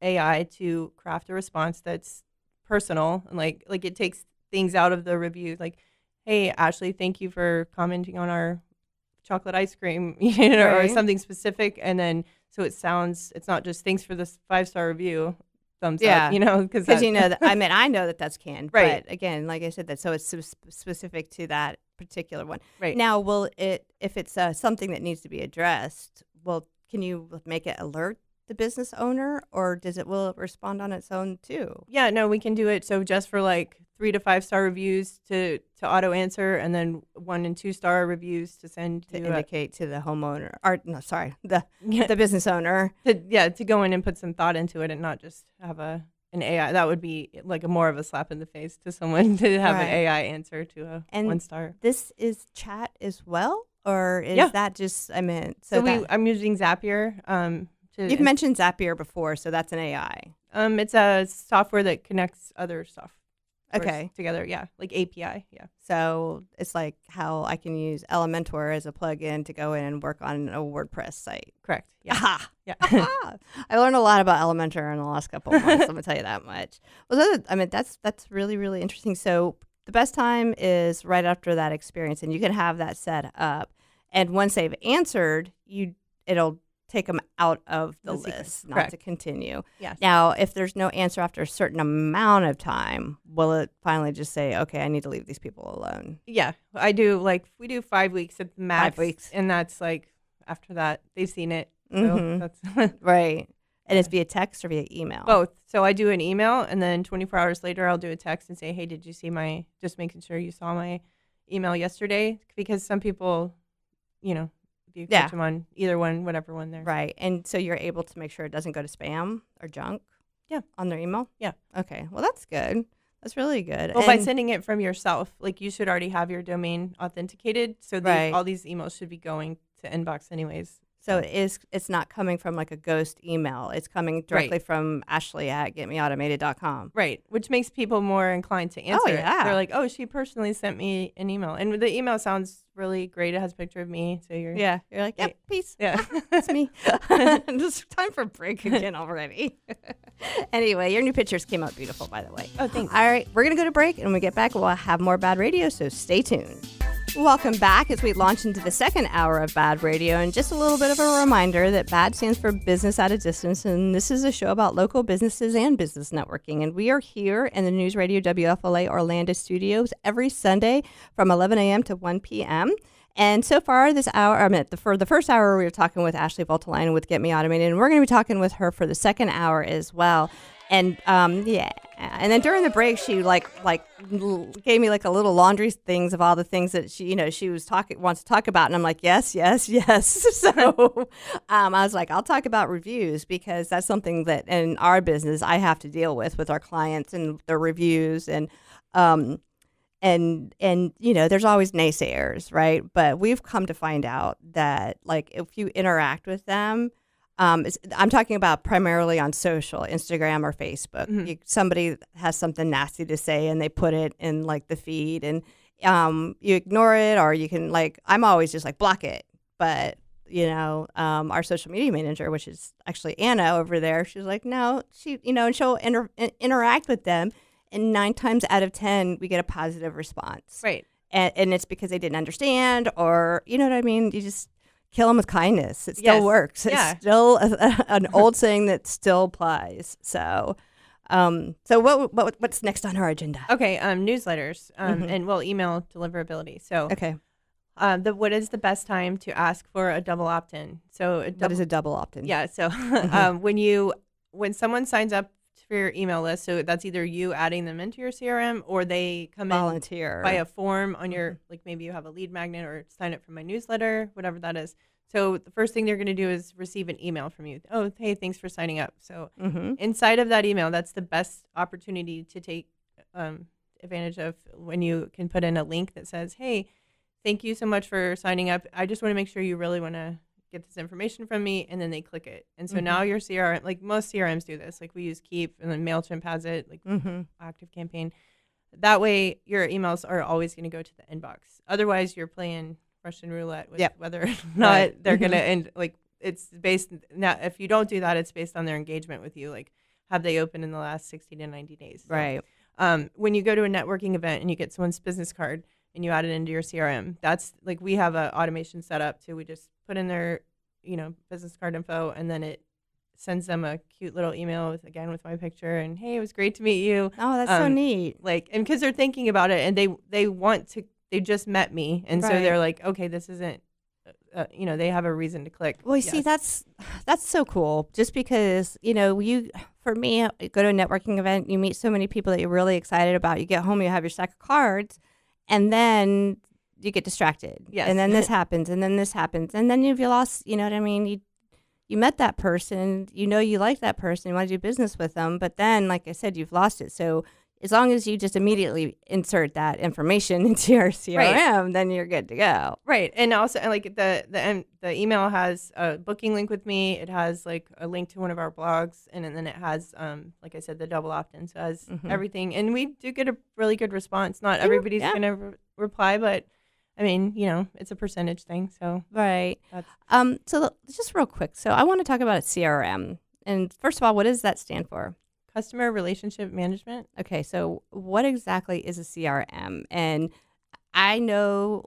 AI to craft a response that's personal, and like it takes things out of the review, like, hey Ashley, thank you for commenting on our chocolate ice cream, or something specific, and then so it's not just thanks for this 5-star review, thumbs up, because you know that, I know that's canned, right? But again, like I said, that so it's specific to that particular one. Right. Now, if it's something that needs to be addressed, can you make it alert the business owner, or will it respond on its own too? Yeah, no, we can do it. So just for like 3 to 5-star reviews to auto answer, and then 1 and 2-star reviews to send to indicate to the homeowner, or no, sorry, the business owner to go in and put some thought into it, and not just have an AI. That would be like more of a slap in the face to someone to have an AI answer to a 1-star. This is chat as well, or is that just I'm using Zapier. You've mentioned Zapier before, so that's an AI. It's a software that connects other software together. Yeah, like API. Yeah. So it's like how I can use Elementor as a plugin to go in and work on a WordPress site. Correct. Yeah. Aha. Yeah. I learned a lot about Elementor in the last couple of months. I'm gonna tell you that much. Well, that's really, really interesting. So the best time is right after that experience, and you can have that set up. And once they've answered, it'll take them out of the list, not to continue. Yes. Now, if there's no answer after a certain amount of time, will it finally just say, okay, I need to leave these people alone? Yeah, I do. Like, we do 5 weeks at the max. 5 weeks. And that's like, after that, they've seen it. So that's right. And it's via text or via email? Both. So I do an email, and then 24 hours later, I'll do a text and say, hey, did you see just making sure you saw my email yesterday? Because some people, you catch them on either one, whatever one they're. Right. And so you're able to make sure it doesn't go to spam or junk on their email? Yeah. Okay. Well, that's good. That's really good. Well, by sending it from yourself, like you should already have your domain authenticated. So all these emails should be going to inbox anyways. So it's not coming from like a ghost email. It's coming directly from Ashley at getmeautomated.com. Right. Which makes people more inclined to answer. Oh, yeah. They're like, oh, she personally sent me an email. And the email sounds really great. It has a picture of me. So you're like, yep, peace. Yeah. It's me. It's time for a break again already. Anyway, your new pictures came out beautiful, by the way. Oh, thanks. All right. We're going to go to break, and when we get back, we'll have more BaaD Radio, so stay tuned. Welcome back as we launch into the second hour of BaaD Radio. And just a little bit of a reminder that BaaD stands for Business at a Distance. And this is a show about local businesses and business networking. And we are here in the News Radio WFLA Orlando studios every Sunday from 11 a.m. to 1 p.m. And so far this hour, for the first hour, we were talking with Ashley Votoline with Get Me Automated, and we're going to be talking with her for the second hour as well. And yeah, and then during the break, she gave me like a little laundry things of all the things that she wants to talk about, and I'm like, yes. So I was like, I'll talk about reviews because that's something that in our business I have to deal with our clients and their reviews and there's always naysayers, right? But we've come to find out that like if you interact with them. I'm talking about primarily on social, Instagram or Facebook. Mm-hmm. Somebody has something nasty to say and they put it in like the feed and you ignore it, or you can I'm always just like block it. But, our social media manager, which is actually Anna over there, she's like, no, and she'll interact with them. And 9 times out of 10, we get a positive response. Right. And it's because they didn't understand, or, you know what I mean? You just kill them with kindness. It still works. It's still an old saying that still applies. So, what's next on our agenda? Okay, newsletters and email deliverability. So, okay, what is the best time to ask for a double opt-in? So, what is a double opt-in? Yeah. So, when someone signs up for your email list, so that's either you adding them into your CRM or they come volunteer by a form on your maybe you have a lead magnet or sign up for my newsletter, whatever that is. So the first thing they're going to do is receive an email from you. Oh, hey, thanks for signing up. So inside of that email, that's the best opportunity to take advantage of when you can put in a link that says, hey, thank you so much for signing up. I just want to make sure you really want to get this information from me, and then they click it. And so now your CRM, like most CRMs do this, like we use Keep, and then MailChimp has it, like ActiveCampaign. That way your emails are always going to go to the inbox. Otherwise you're playing Russian roulette with whether or not they're going to end. Like it's based now, if you don't do that, it's based on their engagement with you. Like have they opened in the last 60 to 90 days? So, right. When you go to a networking event and you get someone's business card and you add it into your CRM, that's like we have an automation set up too. We just put in their, business card info, and then it sends them a cute little email with my picture and, hey, it was great to meet you. Oh, that's so neat. And because they're thinking about it and they just met me. And so they're like, okay, this isn't, they have a reason to click. Well, you see, that's so cool. Just because, for me, you go to a networking event, you meet so many people that you're really excited about. You get home, you have your stack of cards, and then you get distracted. Yes. And then this happens, and then this happens. And then you've lost, you know what I mean? You met that person, you like that person, you want to do business with them, but then, like I said, you've lost it. So as long as you just immediately insert that information into your CRM, then you're good to go. Right. And also, like the email has a booking link with me. It has like a link to one of our blogs, and then it has, like I said, the double opt-in. So it has everything. And we do get a really good response. Not everybody's going to reply, but I mean, it's a percentage thing. So right. So just real quick. So I want to talk about a CRM. And first of all, what does that stand for? Customer Relationship Management. Okay, so what exactly is a CRM? And I know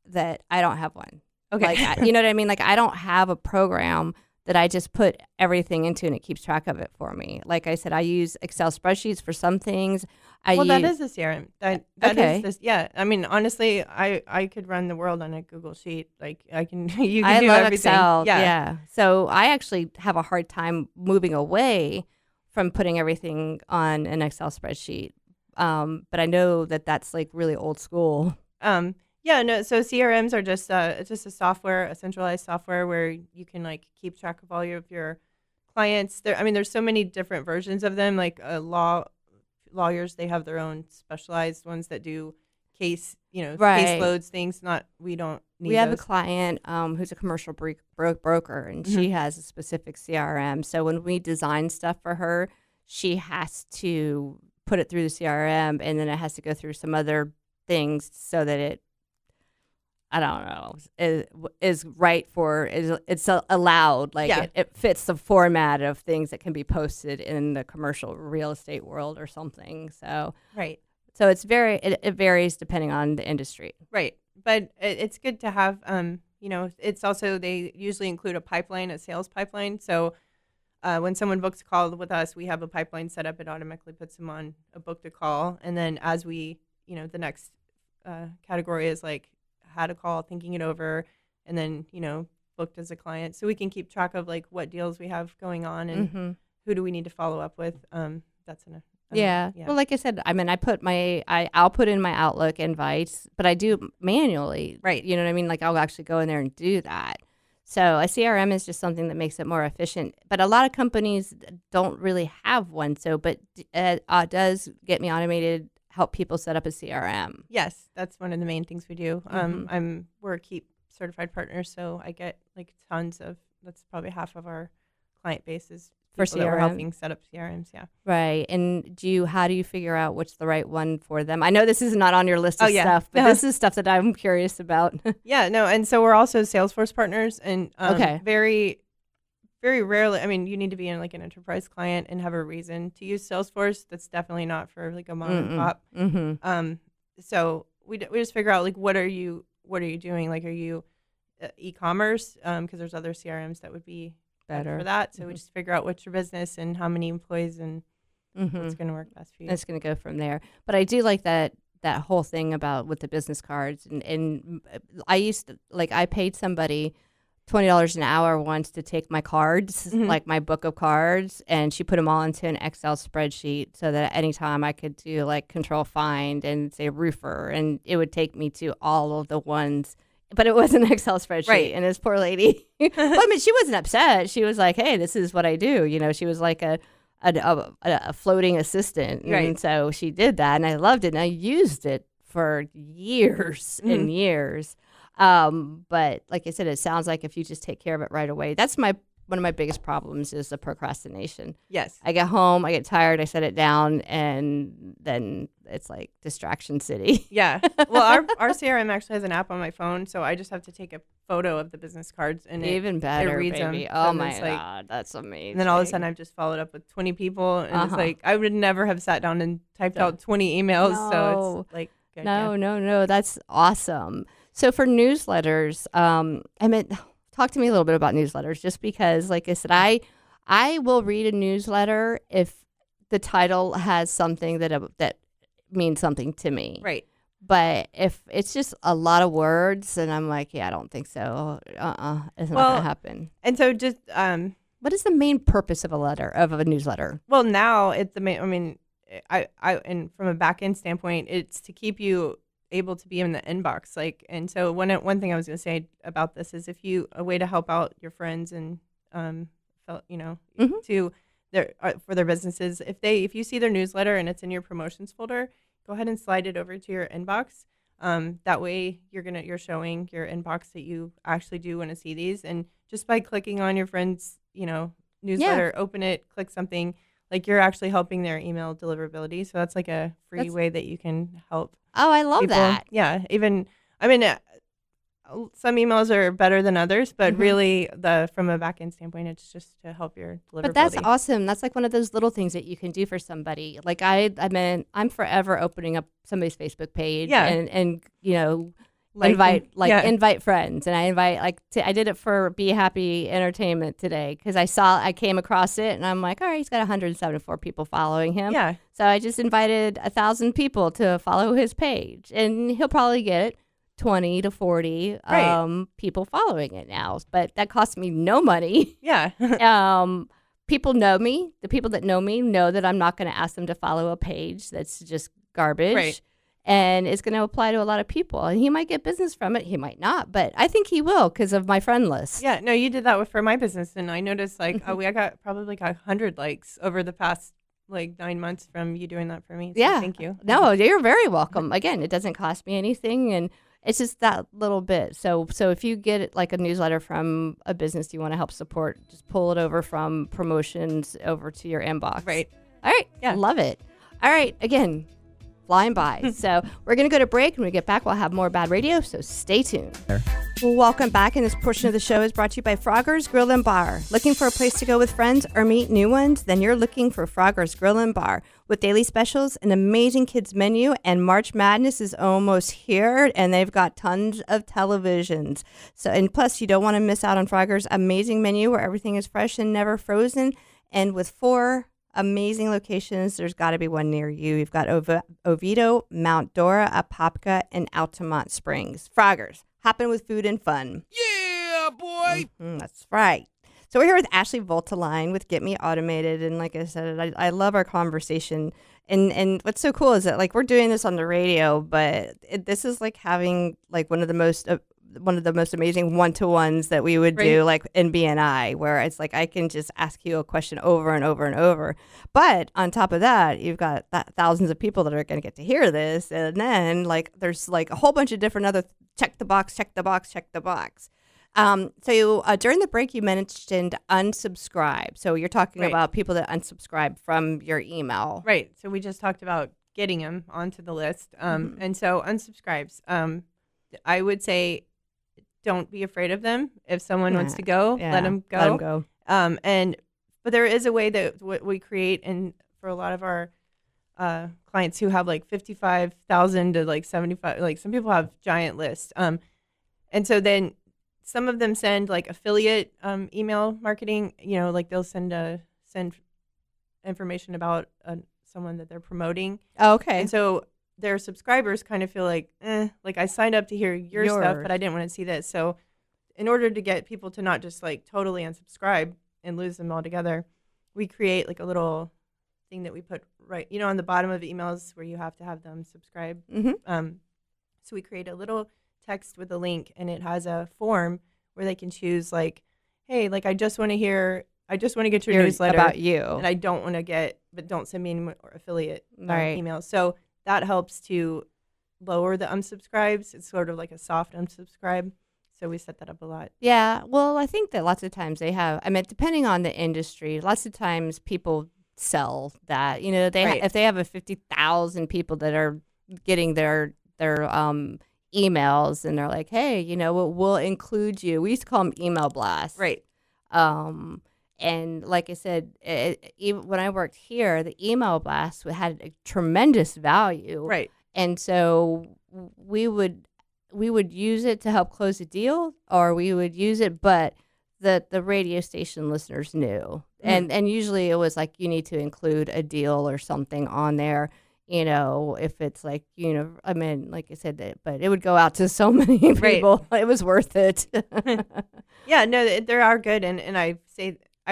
that I don't have one. Okay. You know what I mean? Like I don't have a program that I just put everything into and it keeps track of it for me. Like I said, I use Excel spreadsheets for some things. That is a CRM. That is this. Yeah. I mean, honestly, I could run the world on a Google sheet. Like I can, you can do love everything. Excel. Yeah. So I actually have a hard time moving away from putting everything on an Excel spreadsheet. But I know that that's like really old school. So CRMs are just it's just a software, a centralized software where you can like keep track of all of your clients. There's so many different versions of them. Like lawyers, they have their own specialized ones that do caseloads, things. We don't need We have those. a client who's a commercial broker, and she has a specific CRM. So when we design stuff for her, she has to put it through the CRM, and then it has to go through some other things so that it, I don't know, is right it's allowed. Like it fits the format of things that can be posted in the commercial real estate world or something. So right. So it's it varies depending on the industry. Right. But it's good to have, it's also, they usually include a sales pipeline. So when someone books a call with us, we have a pipeline set up. It automatically puts them on a book to call. And then as we, the next category is like, had a call, thinking it over, and then, booked as a client. So we can keep track of like what deals we have going on and who do we need to follow up with. That's enough. Yeah. Well, like I said, I mean, I'll put in my Outlook invites, but I do manually. Right. You know what I mean? Like I'll actually go in there and do that. So a CRM is just something that makes it more efficient. But a lot of companies don't really have one. So, but does Get Me Automated help people set up a CRM? Yes, that's one of the main things we do. We're Keep certified partners, so I get like tons of. That's probably half of our client base is For people that we're CRM? helping set up CRMs. Yeah. Right. And how do you figure out what's the right one for them? I know this is not on your list of stuff, but this is stuff that I'm curious about. Yeah, no. And so we're also Salesforce partners, and Okay. very, very rarely, I mean, you need to be in like an enterprise client and have a reason to use Salesforce. That's definitely not for like a mom and pop. Mm-hmm. So we just figure out like, what are you doing? Like, are you e-commerce? Because there's other CRMs that would be better for that. So we just figure out what's your business and how many employees and what's going to work best for you. It's going to go from there. But I do like that whole thing about with the business cards. And I used to, like, I paid somebody $20 an hour once to take my cards, like my book of cards, and she put them all into an Excel spreadsheet so that anytime I could do like control find and say roofer, and it would take me to all of the ones. But it was an Excel spreadsheet, right. And this poor lady, well, I mean, she wasn't upset. She was like, hey, this is what I do. You know, she was like a floating assistant. Right. And so she did that, and I loved it. And I used it for years and years. But like I said, it sounds like if you just take care of it right away, that's one of my biggest problems is the procrastination. Yes. I get home, I get tired, I set it down, and then it's like distraction city. Yeah. Well, our CRM actually has an app on my phone, so I just have to take a photo of the business cards and even better, it reads baby. them. Oh my God, that's amazing. And then all of a sudden I've just followed up with 20 people, and it's like I would never have sat down and typed out 20 emails. No. So it's like good, No, that's awesome. So for newsletters, I mean, talk to me a little bit about newsletters, just because, like I said, I will read a newsletter if the title has something that means something to me. Right. But if it's just a lot of words, and I'm like, yeah, I don't think so. It's not going to happen. And so just what is the main purpose of a newsletter? well, now it's the main. I mean, I and from a back end standpoint, it's to keep you able to be in the inbox. Like, and so one thing I was going to say about this is a way to help out your friends and to their for their businesses. If you see their newsletter and it's in your promotions folder, go ahead and slide it over to your inbox. That way you're showing your inbox that you actually do want to see these, and just by clicking on your friend's newsletter, open it, click something, like you're actually helping their email deliverability. So that's like a free way that you can help. Oh, I love people. that. Yeah. Even, I mean, some emails are better than others, but really from a back end standpoint, it's just to help your deliverability. But that's awesome. That's like one of those little things that you can do for somebody. Like I'm forever opening up somebody's Facebook page and invite friends. And I invite I did it for Be Happy Entertainment today because I came across it and I'm like, all right, he's got 174 people following him. Yeah. So I just invited 1,000 people to follow his page, and he'll probably get 20 to 40 people following it now. But that costs me no money. Yeah. People know me. The people that know me know that I'm not going to ask them to follow a page that's just garbage. Right. And it's going to apply to a lot of people. And he might get business from it. He might not. But I think he will because of my friend list. Yeah. No, you did that for my business. And I noticed I got probably 100 likes over the past 9 months from you doing that for me. So thank you. No, you're very welcome. Again, it doesn't cost me anything. And it's just that little bit. So if you get a newsletter from a business you want to help support, just pull it over from promotions over to your inbox. Right. All right. Yeah. Love it. All right. Again, flying by. So we're going to go to break. When we get back, we'll have more BaaD Radio. So stay tuned. Well, welcome back. And this portion of the show is brought to you by Frogger's Grill and Bar. Looking for a place to go with friends or meet new ones? Then you're looking for Frogger's Grill and Bar. With daily specials, an amazing kids menu, and March Madness is almost here, and they've got tons of televisions. And plus, you don't want to miss out on Frogger's amazing menu where everything is fresh and never frozen. And with 4 amazing locations. There's got to be one near you. You've got Oviedo, Mount Dora, Apopka, and Altamont Springs. Froggers, hopping with food and fun. Yeah, boy. That's right. So we're here with Ashley Votoline with Get Me Automated, and like I said, I love our conversation. And what's so cool is that like we're doing this on the radio, but this is like having like one of the most amazing one-to-ones that we would do like in BNI, where it's like I can just ask you a question over and over and over. But on top of that, you've got thousands of people that are going to get to hear this, and then like there's like a whole bunch of different other check the box. So during the break, you mentioned unsubscribe. So you're talking about people that unsubscribe from your email. Right. So we just talked about getting them onto the list. And so unsubscribes. I would say don't be afraid of them. If someone wants to go, let them go. Let them go. But there is a way that what we create, and for a lot of our clients who have like 55,000 to like 75, like some people have giant lists. And so then some of them send like affiliate email marketing, like they'll send information about someone that they're promoting. Oh, okay. And so their subscribers kind of feel like I signed up to hear your stuff, but I didn't want to see this. So in order to get people to not just like totally unsubscribe and lose them altogether, we create like a little thing that we put on the bottom of emails where you have to have them subscribe. So we create a little text with a link, and it has a form where they can choose like, hey, like I just want to get your newsletter about you, and I don't want to but don't send me any more affiliate emails. So that helps to lower the unsubscribes. It's sort of like a soft unsubscribe. So we set that up a lot. Yeah. Well, I think that lots of times they have, depending on the industry, lots of times people sell that, if they have a 50,000 people that are getting their emails, and they're like, hey, we'll include you. We used to call them email blasts. Right. And like I said, even when I worked here, the email blasts had a tremendous value. Right. And so we would use it to help close a deal, or we would use it, but the radio station listeners knew. And usually it was like, you need to include a deal or something on there. If it's like, like I said, but it would go out to so many people. It was worth it. Yeah, no, there are good. And I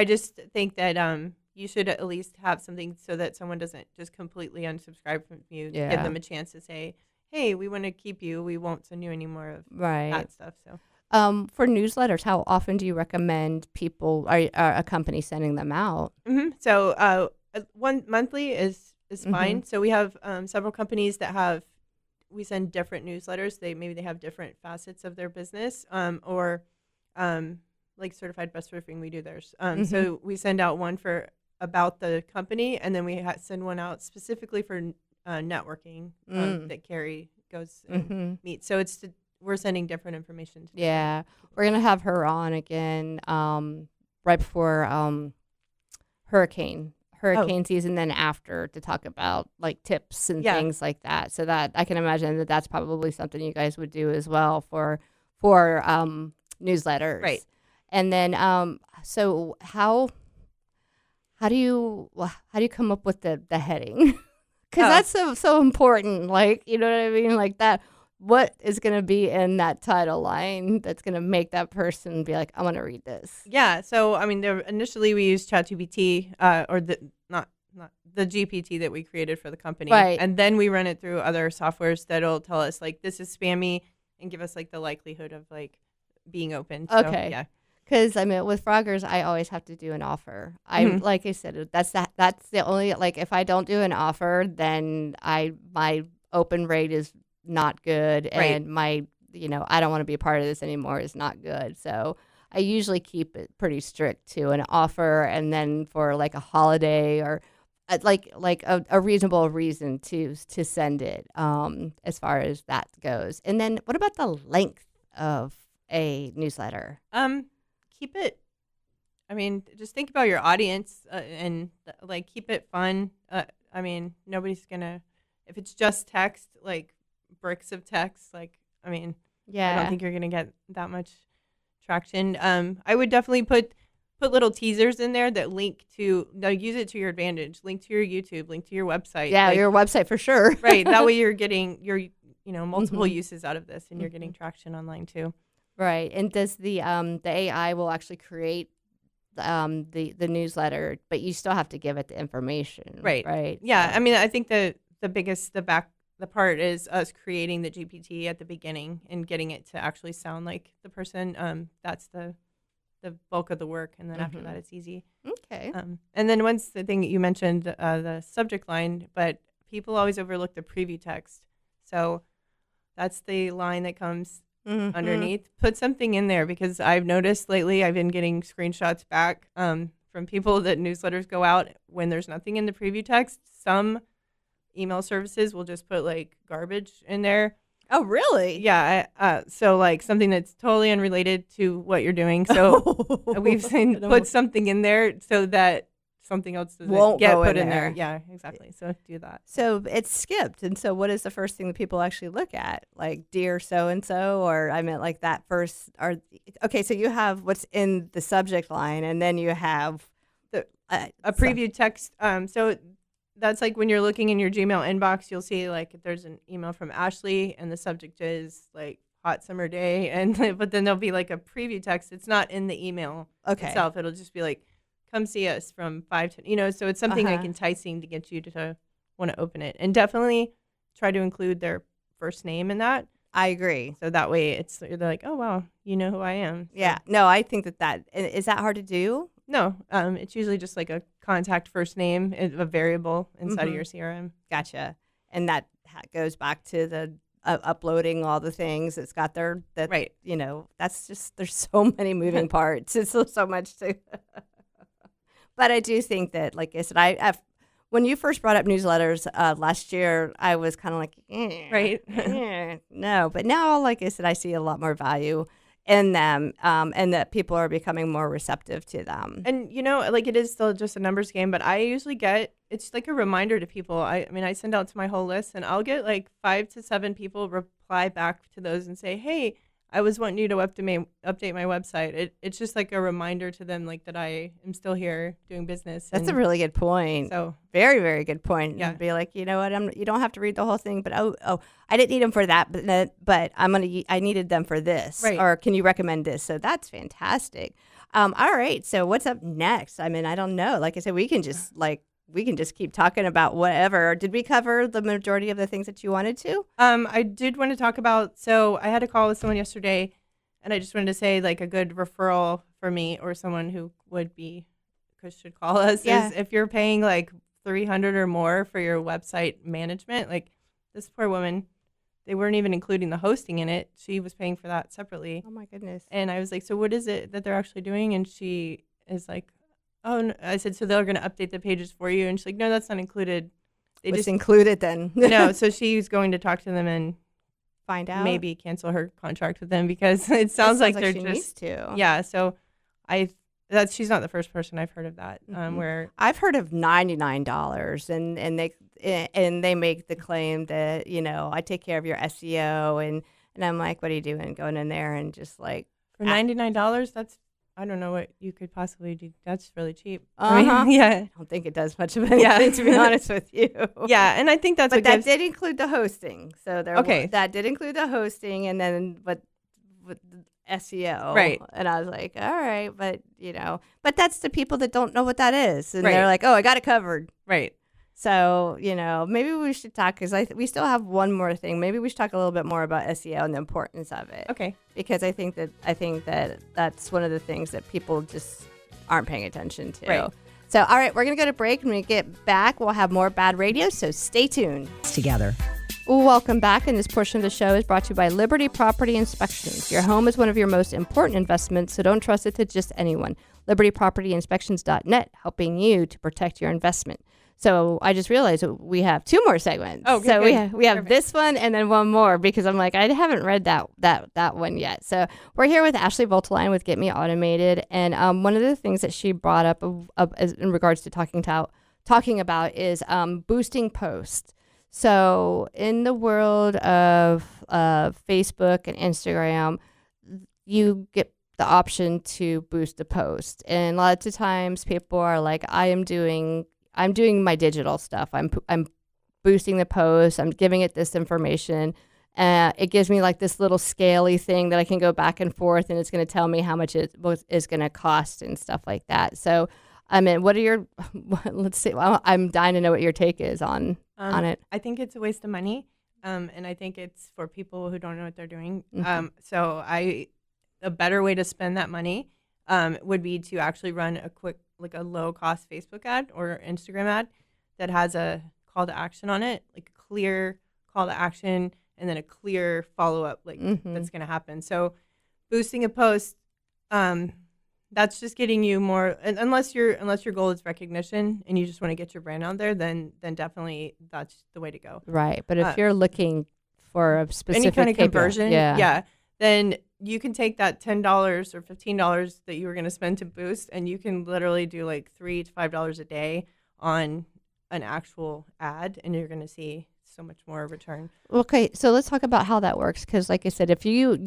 just think that you should at least have something so that someone doesn't just completely unsubscribe from you. Yeah. Give them a chance to say, hey, we want to keep you. We won't send you any more of that stuff. So, for newsletters, how often do you recommend people or a company sending them out? So one monthly is fine. So we have several companies that we send different newsletters. They have different facets of their business, or like Certified Best Roofing, we do theirs. So we send out one about the company, and then we send one out specifically for networking that Carrie goes and meets. So we're sending different information. Yeah, we're gonna have her on again right before hurricane season, then after, to talk about like tips and things like that. So that I can imagine that's probably something you guys would do as well for newsletters, right? And then so how do you come up with the heading? Because that's so important. Like, you know what I mean? Like that. What is going to be in that title line that's going to make that person be like, I want to read this? Yeah. So, initially we used ChatGPT, or not the GPT that we created for the company. Right. And then we run it through other softwares that'll tell us, like, this is spammy, and give us, like, the likelihood of, like, being open. So, okay. Yeah. Because, with Froggers, I always have to do an offer. Like I said, that's the only, like, if I don't do an offer, then my open rate is not good, and my I don't want to be a part of this anymore is not good. So I usually keep it pretty strict to an offer, and then for like a holiday or like a reasonable reason to send it, as far as that goes. And then what about the length of a newsletter? Keep it, just think about your audience, and like keep it fun. Nobody's gonna, if it's just text, like bricks of text, like I don't think you're gonna get that much traction. I would definitely put put little teasers in there that link to, they'll use it to your advantage, link to your YouTube, link to your website. Yeah, like, your website for sure. right. That way you're getting your, multiple uses out of this, and you're getting traction online too. Right. And does the AI will actually create the newsletter, but you still have to give it the information. Right. Right. Yeah. So- I mean, I think the biggest, the part is us creating the GPT at the beginning and getting it to actually sound like the person. That's the bulk of the work. And then after that, it's easy. Okay. And then once the thing that you mentioned, the subject line, but people always overlook the preview text. So that's the line that comes underneath. Put something in there, because I've noticed lately I've been getting screenshots back from people that newsletters go out when there's nothing in the preview text. Some email services will just put like garbage in there. Oh, really? Yeah. So like something that's totally unrelated to what you're doing. So we've seen put something in there so that something else doesn't Won't get go put in in there. there. Yeah, exactly. So do that. So it's skipped. And so what is the first thing that people actually look at? Like, dear so-and-so, or I meant like that first, or, okay, so you have what's in the subject line, and then you have A preview text. So that's like when you're looking in your Gmail inbox, you'll see like if there's an email from Ashley and the subject is like hot summer day, and but then there'll be like a preview text. It's not in the email itself. It'll just be like, come see us from 5 to, so it's something like enticing to get you to want to open it. And definitely try to include their first name in that. I agree. So that way they're like, oh, wow, you know who I am. So, Yeah. No, I think is that hard to do? No, it's usually just like a contact first name, a variable inside of your CRM. Gotcha. And that goes back to the uploading all the things. It's got Right. That's just, there's so many moving parts. It's so much to, but I do think that, like I said, when you first brought up newsletters last year, I was kind of like, Right. No. But now, like I said, I see a lot more value in them, and that people are becoming more receptive to them. And, like it is still just a numbers game, but I usually it's like a reminder to people. I mean, I send out to my whole list, and I'll get like 5 to 7 people reply back to those and say, hey, I was wanting you to update my website. It's just like a reminder to them, like that I am still here doing business. That's a really good point. So very, very good point. Yeah. Be like, you know what? You don't have to read the whole thing, but I didn't need them for that, but I needed them for this, right. Or can you recommend this? So that's fantastic. All right. So what's up next? I mean, I don't know. Like I said, we can just keep talking about whatever. Did we cover the majority of the things that you wanted to? I did want to talk about, so I had a call with someone yesterday, and I just wanted to say like a good referral for me or someone who should call us is if you're paying like $300 or more for your website management. Like this poor woman, they weren't even including the hosting in it. She was paying for that separately. Oh my goodness. And I was like, so what is it that they're actually doing? And she is like, oh, no. I said, so they're going to update the pages for you? And she's like, no, that's not included. They What's just included then? no. So she's going to talk to them and Find out. maybe cancel her contract with them, because it sounds like they're she just needs to. yeah. So she's not the first person I've heard of that. Where I've heard of $99, and they make the claim that I take care of your SEO, and I'm like, what are you doing, going in there and just like for $99, that's, I don't know what you could possibly do. That's really cheap. Uh-huh. Yeah. I don't think it does much of anything, to be honest with you. Yeah, and I think that's But what that gives, did include the hosting. So that did include the hosting, and then but with the SEO. Right. And I was like, all right, but but that's the people that don't know what that is, and Right. they're like, oh, I got it covered. right. So, maybe we should talk, because we still have one more thing. Maybe we should talk a little bit more about SEO and the importance of it. Okay. Because I think that that's one of the things that people just aren't paying attention to. Right. So, all right, we're going to go to break. When we get back, we'll have more BaaD Radio, so stay tuned. Together. Welcome back, and this portion of the show is brought to you by Liberty Property Inspections. Your home is one of your most important investments, so don't trust it to just anyone. LibertyPropertyInspections.net, helping you to protect your investment. So I just realized that we have 2 more segments. Oh, okay, so good. we have Perfect. this one and then one more, because I'm like, I haven't read that one yet. So we're here with Ashley Votoline with Get Me Automated, and one of the things that she brought up in regards to talking about is boosting posts. So in the world of Facebook and Instagram, you get the option to boost a post. And lots of times people are like, I'm doing my digital stuff. I'm boosting the post. I'm giving it this information. It gives me like this little scaly thing that I can go back and forth, and it's going to tell me how much it is going to cost and stuff like that. So, I mean, what are your, let's see, well, I'm dying to know what your take is on it. I think it's a waste of money. And I think it's for people who don't know what they're doing. So a better way to spend that money would be to actually run a quick, like a low cost Facebook ad or Instagram ad that has a call to action on it, like a clear call to action and then a clear follow up, like that's going to happen. So boosting a post, that's just getting you more, unless your goal is recognition and you just want to get your brand out there, then definitely that's the way to go. Right. But if you're looking for a specific any kind of conversion, yeah, then you can take that $10 or $15 that you were going to spend to boost, and you can literally do like $3 to $5 a day on an actual ad, and you're going to see so much more return. Okay, so let's talk about how that works, because like I said, if I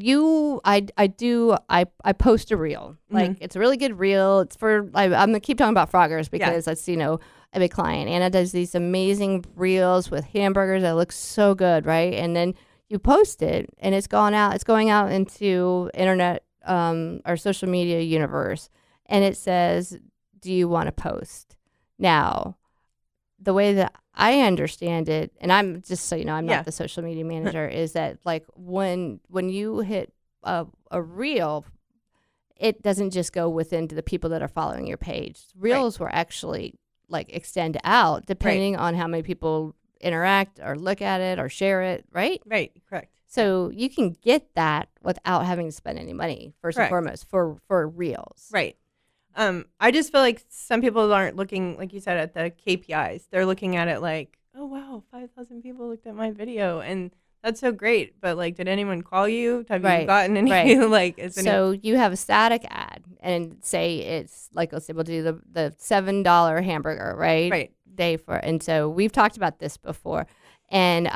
post a reel, like it's a really good reel. It's for I'm gonna keep talking about Froggers because that's a big client. Anna does these amazing reels with hamburgers that look so good, right? And then you post it, and it's going out into internet or social media universe, and it says, "Do you want to post?" Now, the way that I understand it, and I'm just so you know, I'm not the social media manager, is that like when you hit a reel, it doesn't just go within to the people that are following your page. Reels will actually like extend out depending on how many people interact or look at it or share it, right? Right, correct. So you can get that without having to spend any money, first and foremost, for reels. Right. I just feel like some people aren't looking, like you said, at the KPIs. They're looking at it like, oh, wow, 5,000 people looked at my video. And that's so great. But, like, did anyone call you? Have you gotten any? So you have a static ad and say it's, like, let's say we'll do the $7 hamburger, right? Right. And so we've talked about this before. And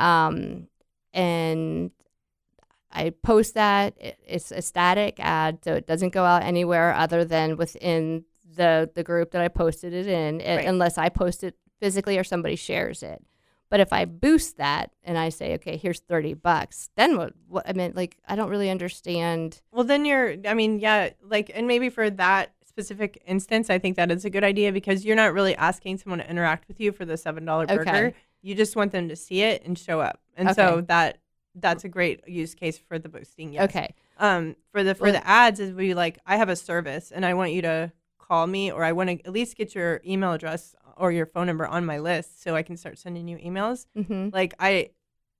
I post that. It's a static ad, so it doesn't go out anywhere other than within the group that I posted it in, unless I post it physically or somebody shares it. But if I boost that and I say, okay, here's $30, then what? I mean, like, I don't really understand. Well, then and maybe for that specific instance, I think that is a good idea because you're not really asking someone to interact with you for the $7 burger. Okay. You just want them to see it and show up. And so that's a great use case for the boosting. Yes. Okay. For the ads is we like, I have a service and I want you to call me, or I want to at least get your email address or your phone number on my list so I can start sending you emails. Mm-hmm. Like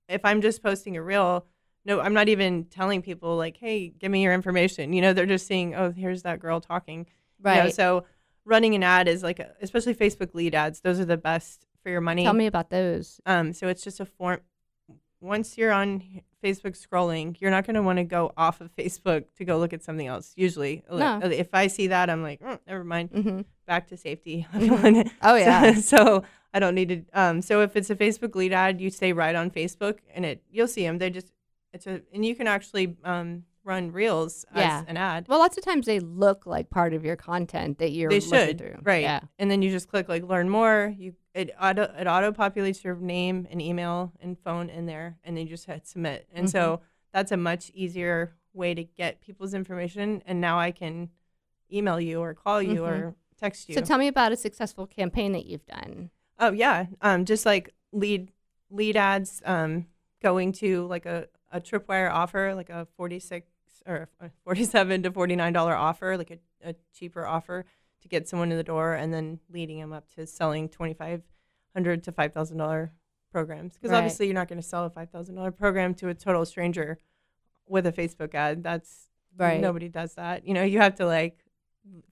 if I'm just posting a reel, no, I'm not even telling people like, hey, give me your information. You know, they're just seeing, oh, here's that girl talking. Right. You know, so running an ad is like, especially Facebook lead ads, those are the best for your money. Tell me about those. So it's just a form. Once you're on Facebook scrolling, you're not going to want to go off of Facebook to go look at something else. Usually, No. If I see that, I'm like, never mind. Mm-hmm. Back to safety. Oh yeah. So I don't need to. So if it's a Facebook lead ad, you stay right on Facebook, and you'll see them. And you can actually run reels as an ad. Well, lots of times they look like part of your content that you're looking through. Right. Yeah. And then you just click like learn more. It auto populates your name and email and phone in there, and then you just hit submit. And so that's a much easier way to get people's information. And now I can email you or call you or text you. So tell me about a successful campaign that you've done. Oh yeah. Just like lead ads, going to like a tripwire offer, like a 46 or a $47 to $49 offer, like a cheaper offer to get someone in the door, and then leading them up to selling $2,500 to $5,000 programs. Because obviously you're not going to sell a $5,000 program to a total stranger with a Facebook ad. That's nobody does that. You know, you have to like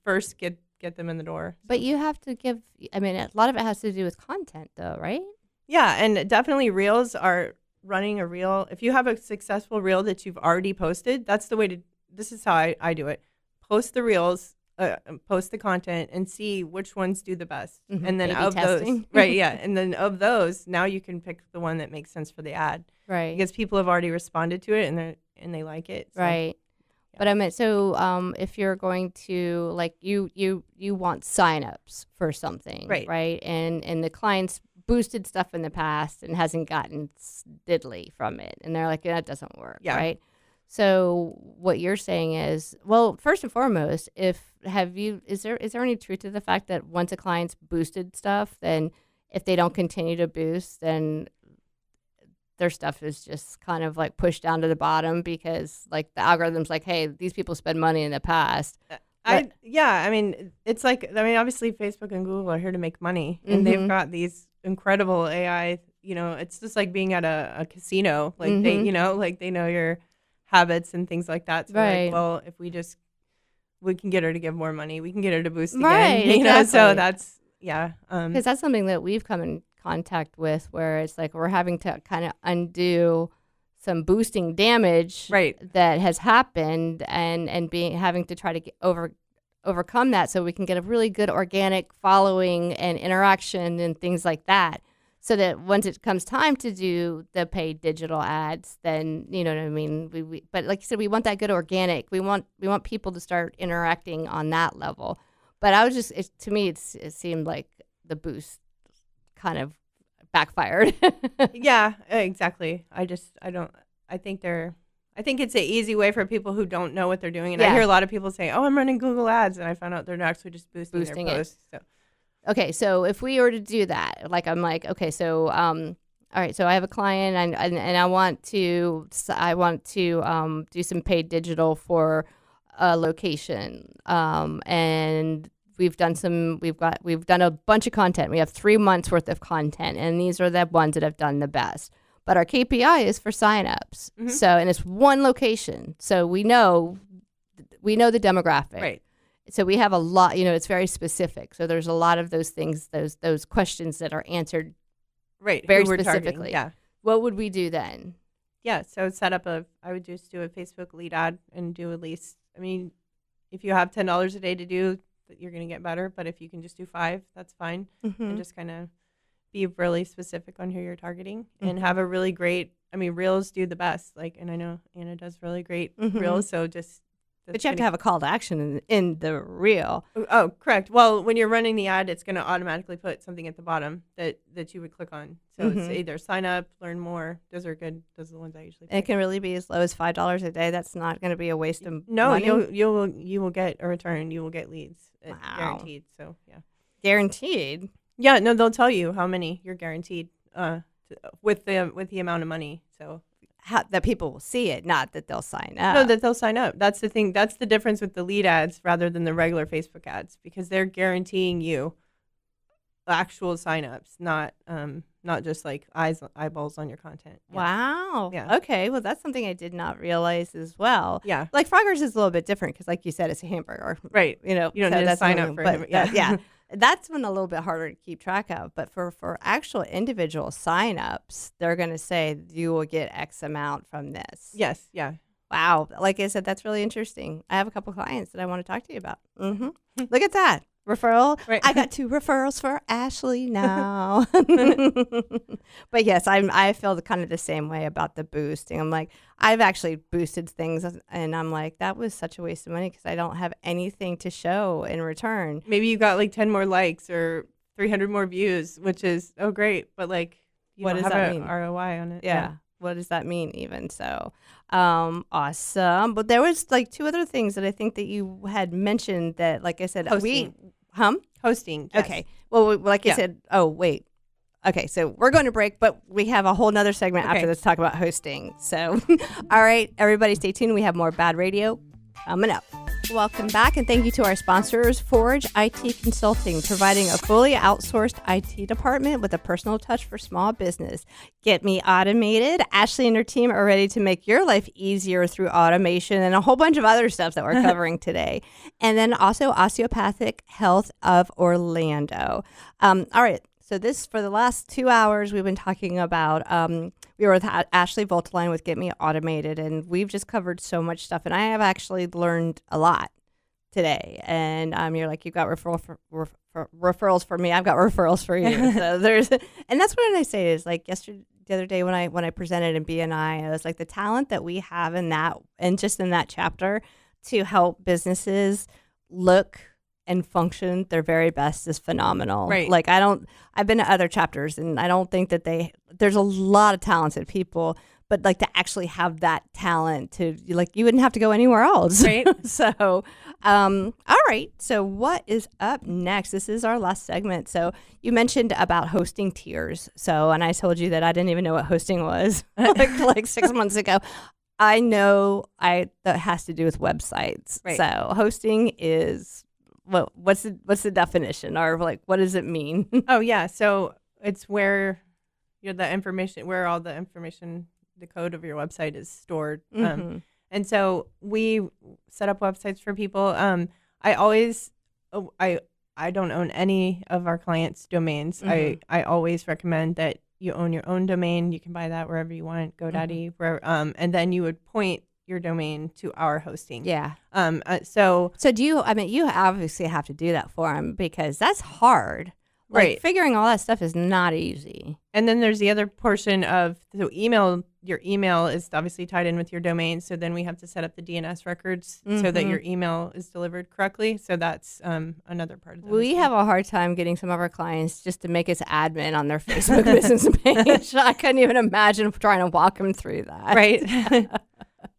first get them in the door. But you have to give. I mean, a lot of it has to do with content, though, right? Yeah, and definitely reels are running a reel. If you have a successful reel that you've already posted, that's the way to. This is how I do it. Post the reels. Post the content and see which ones do the best. And then A/B testing. those, and then of those, now you can pick the one that makes sense for the ad. Right. Because people have already responded to it and they like it. So, right. But I meant, so if you're going to, like, you want signups for something, right? And the client's boosted stuff in the past and hasn't gotten diddly from it, and they're like, that doesn't work, right? So what you're saying is, well, first and foremost, is there any truth to the fact that once a client's boosted stuff, then if they don't continue to boost, then their stuff is just kind of like pushed down to the bottom because like the algorithm's like, hey, these people spend money in the past. I mean, it's like, I mean, obviously Facebook and Google are here to make money, and they've got these incredible AI, it's just like being at a casino, like they know your habits and things like that. So like, well, if we can get her to give more money, we can get her to boost again, exactly. So that's, because that's something that we've come in contact with, where it's like we're having to kind of undo some boosting damage that has happened, and having to try to get overcome that, so we can get a really good organic following and interaction and things like that, so that once it comes time to do the paid digital ads, then you know what I mean. But like you said, we want that good organic. We want people to start interacting on that level. But I was just, to me, it seemed like the boost kind of backfired. Yeah, exactly. I think it's an easy way for people who don't know what they're doing. And I hear a lot of people say, oh, I'm running Google ads. And I found out they're actually just boosting their posts. So. Okay, so if we were to do that, like I'm like, okay, so all right, so I have a client and I want to do some paid digital for a location, and we've done a bunch of content. We have 3 months worth of content, and these are the ones that have done the best. But our KPI is for signups. So, and it's one location, so we know the demographic. Right. So we have a lot, it's very specific. So there's a lot of those things, those questions that are answered very specifically. Yeah. What would we do then? Yeah, so I would just do a Facebook lead ad and do at least, I mean, if you have $10 a day to do, you're going to get better. But if you can just do 5, that's fine. And just kind of be really specific on who you're targeting and have a really great, I mean, reels do the best. Like, and I know Anna does really great reels. So just. But you have to have a call to action in the reel. Oh, correct. Well, when you're running the ad, it's going to automatically put something at the bottom that you would click on. So it's either sign up, learn more. Those are good. Those are the ones I usually pick. And it can really be as low as $5 a day. That's not going to be a waste of money. No, you will get a return. You will get leads. Wow. Guaranteed. So, yeah. Guaranteed? Yeah, no, they'll tell you how many you're guaranteed with the amount of money. So. That people will see it, not that they'll sign up. No, that they'll sign up. That's the thing. That's the difference with the lead ads rather than the regular Facebook ads, because they're guaranteeing you actual signups, not just like eyeballs on your content. Yeah. Wow. Yeah. Okay. Well, that's something I did not realize as well. Yeah. Like Frogger's is a little bit different because, like you said, it's a hamburger. Right. You don't need to sign up for it. Yeah. Yeah. That's one a little bit harder to keep track of. But for actual individual signups, they're going to say you will get X amount from this. Yes. Yeah. Wow. Like I said, that's really interesting. I have a couple clients that I want to talk to you about. Look at that. Referral. Right. I got 2 referrals for Ashley now. But yes, I feel kind of the same way about the boosting. I'm like, I've actually boosted things, and I'm like, that was such a waste of money because I don't have anything to show in return. Maybe you got like 10 more likes or 300 more views, which is great, but like, what does that mean? ROI on it. Yeah. What does that mean even? So awesome. But there was like 2 other things that I think that you had mentioned that, like I said, hosting. Hosting. Yes. Okay. Well, like I said, oh, wait. Okay, so we're going to break, but we have a whole nother segment after this to talk about hosting. So, all right, everybody stay tuned. We have more BaaD Radio coming up. Welcome back, and thank you to our sponsors, Forge IT Consulting, providing a fully outsourced IT department with a personal touch for small business. Get Me Automated. Ashley and her team are ready to make your life easier through automation and a whole bunch of other stuff that we're covering today. And then also Osteopathic Health of Orlando. All right. So this, for the last 2 hours, we've been talking about, we were with Ashley Votoline with Get Me Automated, and we've just covered so much stuff. And I have actually learned a lot today. And you're like, you've got referrals for me. I've got referrals for you. So and that's what I say is like the other day when I presented in BNI, I was like, the talent that we have in that, and just in that chapter, to help businesses look and function their very best is phenomenal. Right. Like I've been to other chapters and I don't think that there's a lot of talented people, but like to actually have that talent to like, you wouldn't have to go anywhere else. Right. So, all right. So what is up next? This is our last segment. So you mentioned about hosting tiers. So, and I told you that I didn't even know what hosting was like 6 months ago. I know that has to do with websites. Right. So hosting is what's the definition, or like what does it mean? Oh yeah, so it's where the information, where all the information, the code of your website is stored. Mm-hmm. And so we set up websites for people. I don't own any of our clients' domains. Mm-hmm. I always recommend that you own your own domain. You can buy that wherever you want, GoDaddy, wherever, and then you would point your domain to our hosting. Yeah. So do you? I mean, you obviously have to do that for them because that's hard. Like, right. Figuring all that stuff is not easy. And then there's the other portion of email. Your email is obviously tied in with your domain. So then we have to set up the DNS records so that your email is delivered correctly. So that's another part of that. We have a hard time getting some of our clients just to make us admin on their Facebook business page. I couldn't even imagine trying to walk them through that. Right.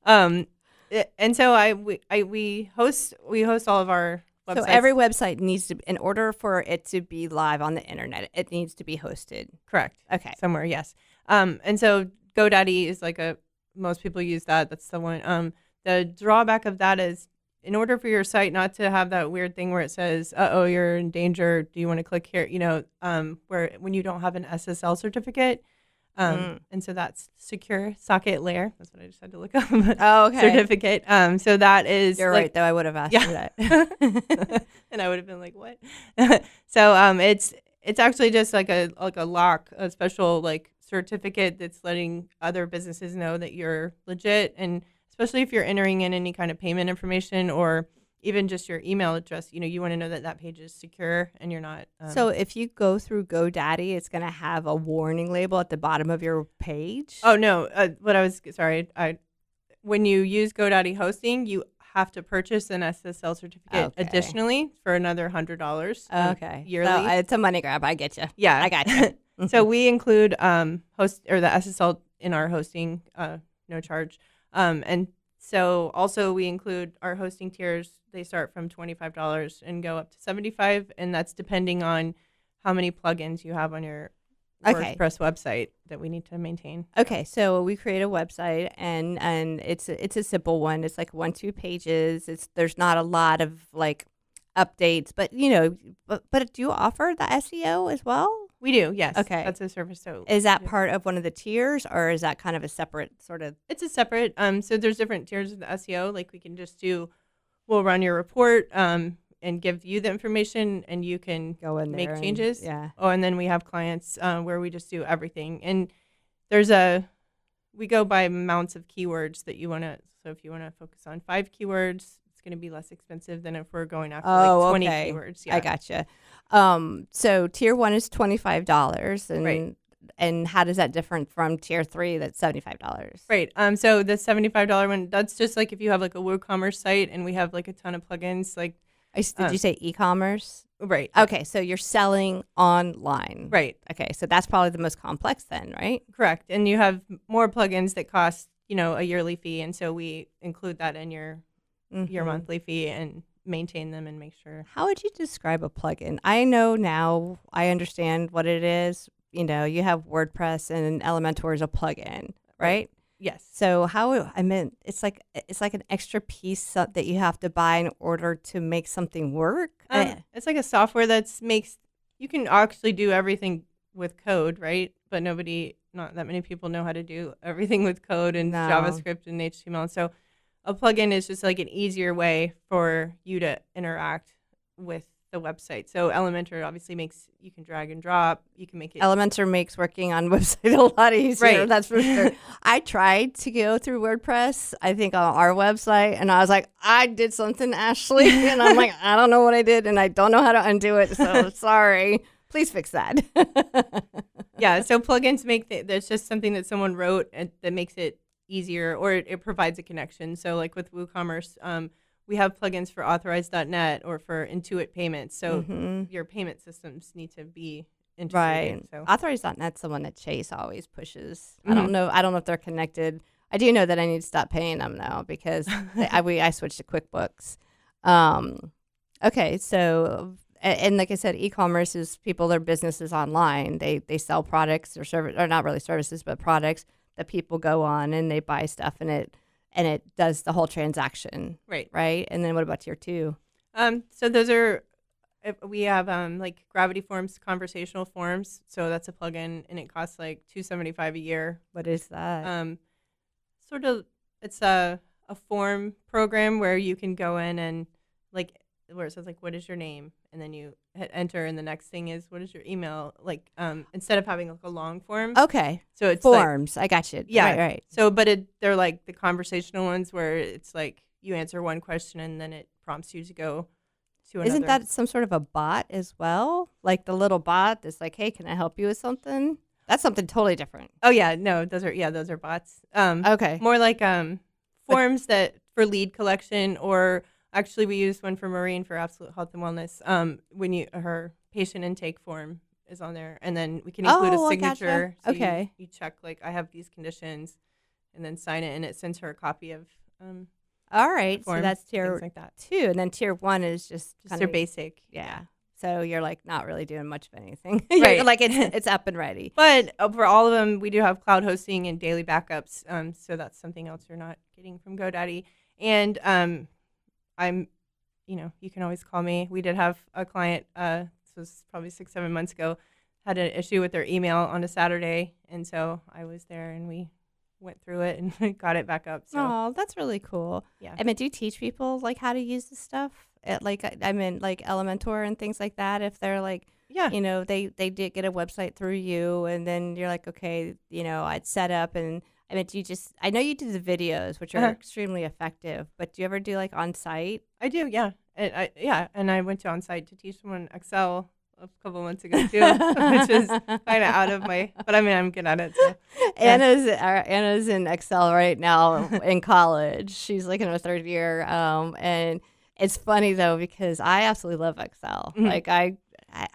And so we host all of our websites. So every website needs to, in order for it to be live on the internet, it needs to be hosted. Correct. Okay. Somewhere, yes. And so GoDaddy is most people use that. That's the one. The drawback of that is, in order for your site not to have that weird thing where it says, "Uh-oh, you're in danger. Do you want to click here?" Where when you don't have an SSL certificate. And so that's secure socket layer. That's what I just had to look up. Oh, okay. Certificate. So that is. You're right, though. I would have asked you that. And I would have been like, what? So it's actually just like a lock, a special like certificate that's letting other businesses know that you're legit. And especially if you're entering in any kind of payment information or even just your email address, you want to know that page is secure and you're not. So if you go through GoDaddy, it's going to have a warning label at the bottom of your page? Oh, no. When you use GoDaddy hosting, you have to purchase an SSL certificate additionally for another $100 okay. yearly. So it's a money grab. I get you. Yeah. I got you. So we include the SSL in our hosting, no charge. And so also we include our hosting tiers. They start from $25 and go up to $75, and that's depending on how many plugins you have on your WordPress website that we need to maintain. Okay, so we create a website, and it's a simple one. It's like 1-2 pages. There's not a lot of like updates, but but do you offer the SEO as well? We do, yes. Okay, that's a service. So is that part of one of the tiers, or is that kind of a separate sort of? It's a separate. So there's different tiers of the SEO. Like we can just we'll run your report and give you the information, and you can go in there make changes. Yeah. Oh, and then we have clients where we just do everything. And we go by amounts of keywords that you want to. So if you want to focus on 5 keywords, it's going to be less expensive than if we're going after 20 keywords. Yeah. I gotcha. So tier 1 is $25, and right. And how does that differ from tier 3 that's $75? Right. So the $75 one, that's just like if you have like a WooCommerce site and we have like a ton of plugins. Like, did you say e-commerce? Right. Okay, so you're selling online. Right. Okay, so that's probably the most complex then, right? Correct. And you have more plugins that cost a yearly fee, and so we include that in your monthly fee and maintain them and make sure. How would you describe a plugin? I know now, I understand what it is. You have WordPress, and Elementor is a plugin, right? Yes. So it's like an extra piece that you have to buy in order to make something work. It's like a software you can actually do everything with code, right? But not that many people know how to do everything with code and JavaScript and HTML. So a plugin is just like an easier way for you to interact with the website. So Elementor obviously you can drag and drop. You can make it. Elementor makes working on website a lot easier. Right. That's for sure. I tried to go through WordPress, I think on our website, and I was like, I did something, Ashley, and I'm like, I don't know what I did, and I don't know how to undo it. So sorry. Please fix that. Yeah. So plugins there's just something that someone wrote that makes it easier, or it provides a connection. So like with WooCommerce, we have plugins for Authorize.net or for Intuit Payments. So your payment systems need to be integrated. Right. So Authorize.net's the one that Chase always pushes. I don't know if they're connected. I do know that I need to stop paying them now because I switched to QuickBooks. Okay, so and like I said, e-commerce is their business is online. They sell products or service, or not really services, but products that people go on and they buy stuff, and it does the whole transaction. Right. And then what about tier 2? So those are, we have like Gravity Forms, conversational forms. So that's a plugin, and it costs like $275 a year. What is that? Sort of, it's a form program where you can go in and like where it says like, what is your name? And then you hit enter, and the next thing is, what is your email? Like, instead of having like a long form. Okay. So it's forms. I got you. Yeah. Right. So, but they're like the conversational ones where it's like you answer one question and then it prompts you to go to another. Isn't that some sort of a bot as well? Like the little bot that's like, hey, can I help you with something? That's something totally different. Oh yeah, no, those are bots. Okay. More like forms that for lead collection, or actually we used one for Maureen for Absolute Health and Wellness. When her patient intake form is on there, and then we can include a signature. Gotcha. So okay. You check like I have these conditions, and then sign it, and it sends her a copy of. All right. Form, so that's tier like that. 2, and then tier 1 is just their basic. Yeah. So you're like not really doing much of anything. Right. Like it's up and ready. But for all of them, we do have cloud hosting and daily backups. So that's something else you're not getting from GoDaddy. And I'm, you can always call me. We did have a client, this was probably 6-7 months ago, had an issue with their email on a Saturday. And so I was there and we went through it and got it back up. So. Oh, that's really cool. Yeah. I mean, do you teach people like how to use this stuff? Like Elementor and things like that, if they're like, yeah, they did get a website through you, and then you're like, okay, I'd set up, and I mean, I know you do the videos, which are extremely effective, but do you ever do like on site? I do, yeah. And I went to on site to teach someone Excel a couple months ago too, which is kind of out of my, but I mean, I'm good at it. So. Yeah. Anna's in Excel right now in college. She's like in her 3rd year, and it's funny though because I absolutely love Excel. Mm-hmm. Like I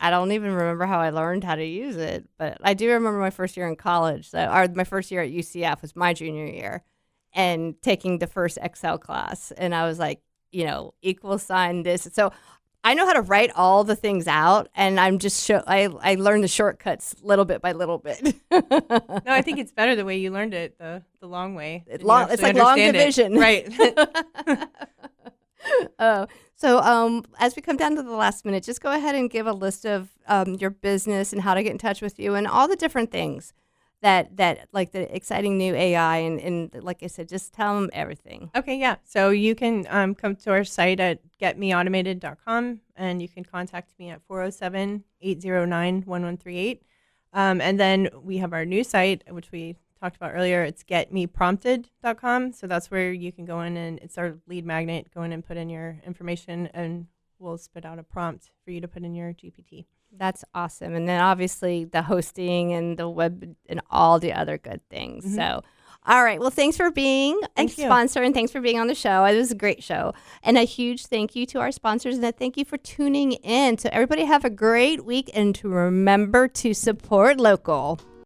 don't even remember how I learned how to use it, but I do remember my first year in college. My first year at UCF was my junior year, and taking the first Excel class, and I was like, equal sign this. So I know how to write all the things out, and I'm just I learned the shortcuts little bit by little bit. No, I think it's better the way you learned it, the long way. It's like long division, right? So as we come down to the last minute, just go ahead and give a list of your business and how to get in touch with you and all the different things that like the exciting new AI and like I said, just tell them everything. Okay, yeah. So you can come to our site at getmeautomated.com, and you can contact me at 407-809-1138. And then we have our new site, which we talked about earlier. It's getmeprompted.com. So that's where you can go in, and it's our lead magnet. Go in and put in your information, and we'll spit out a prompt for you to put in your GPT. That's awesome. And then obviously the hosting and the web and all the other good things. Mm-hmm. So, all right. Well, thanks for being a sponsor, and thanks for being on the show. It was a great show. And a huge thank you to our sponsors, and a thank you for tuning in. So everybody have a great week, and to remember to support local.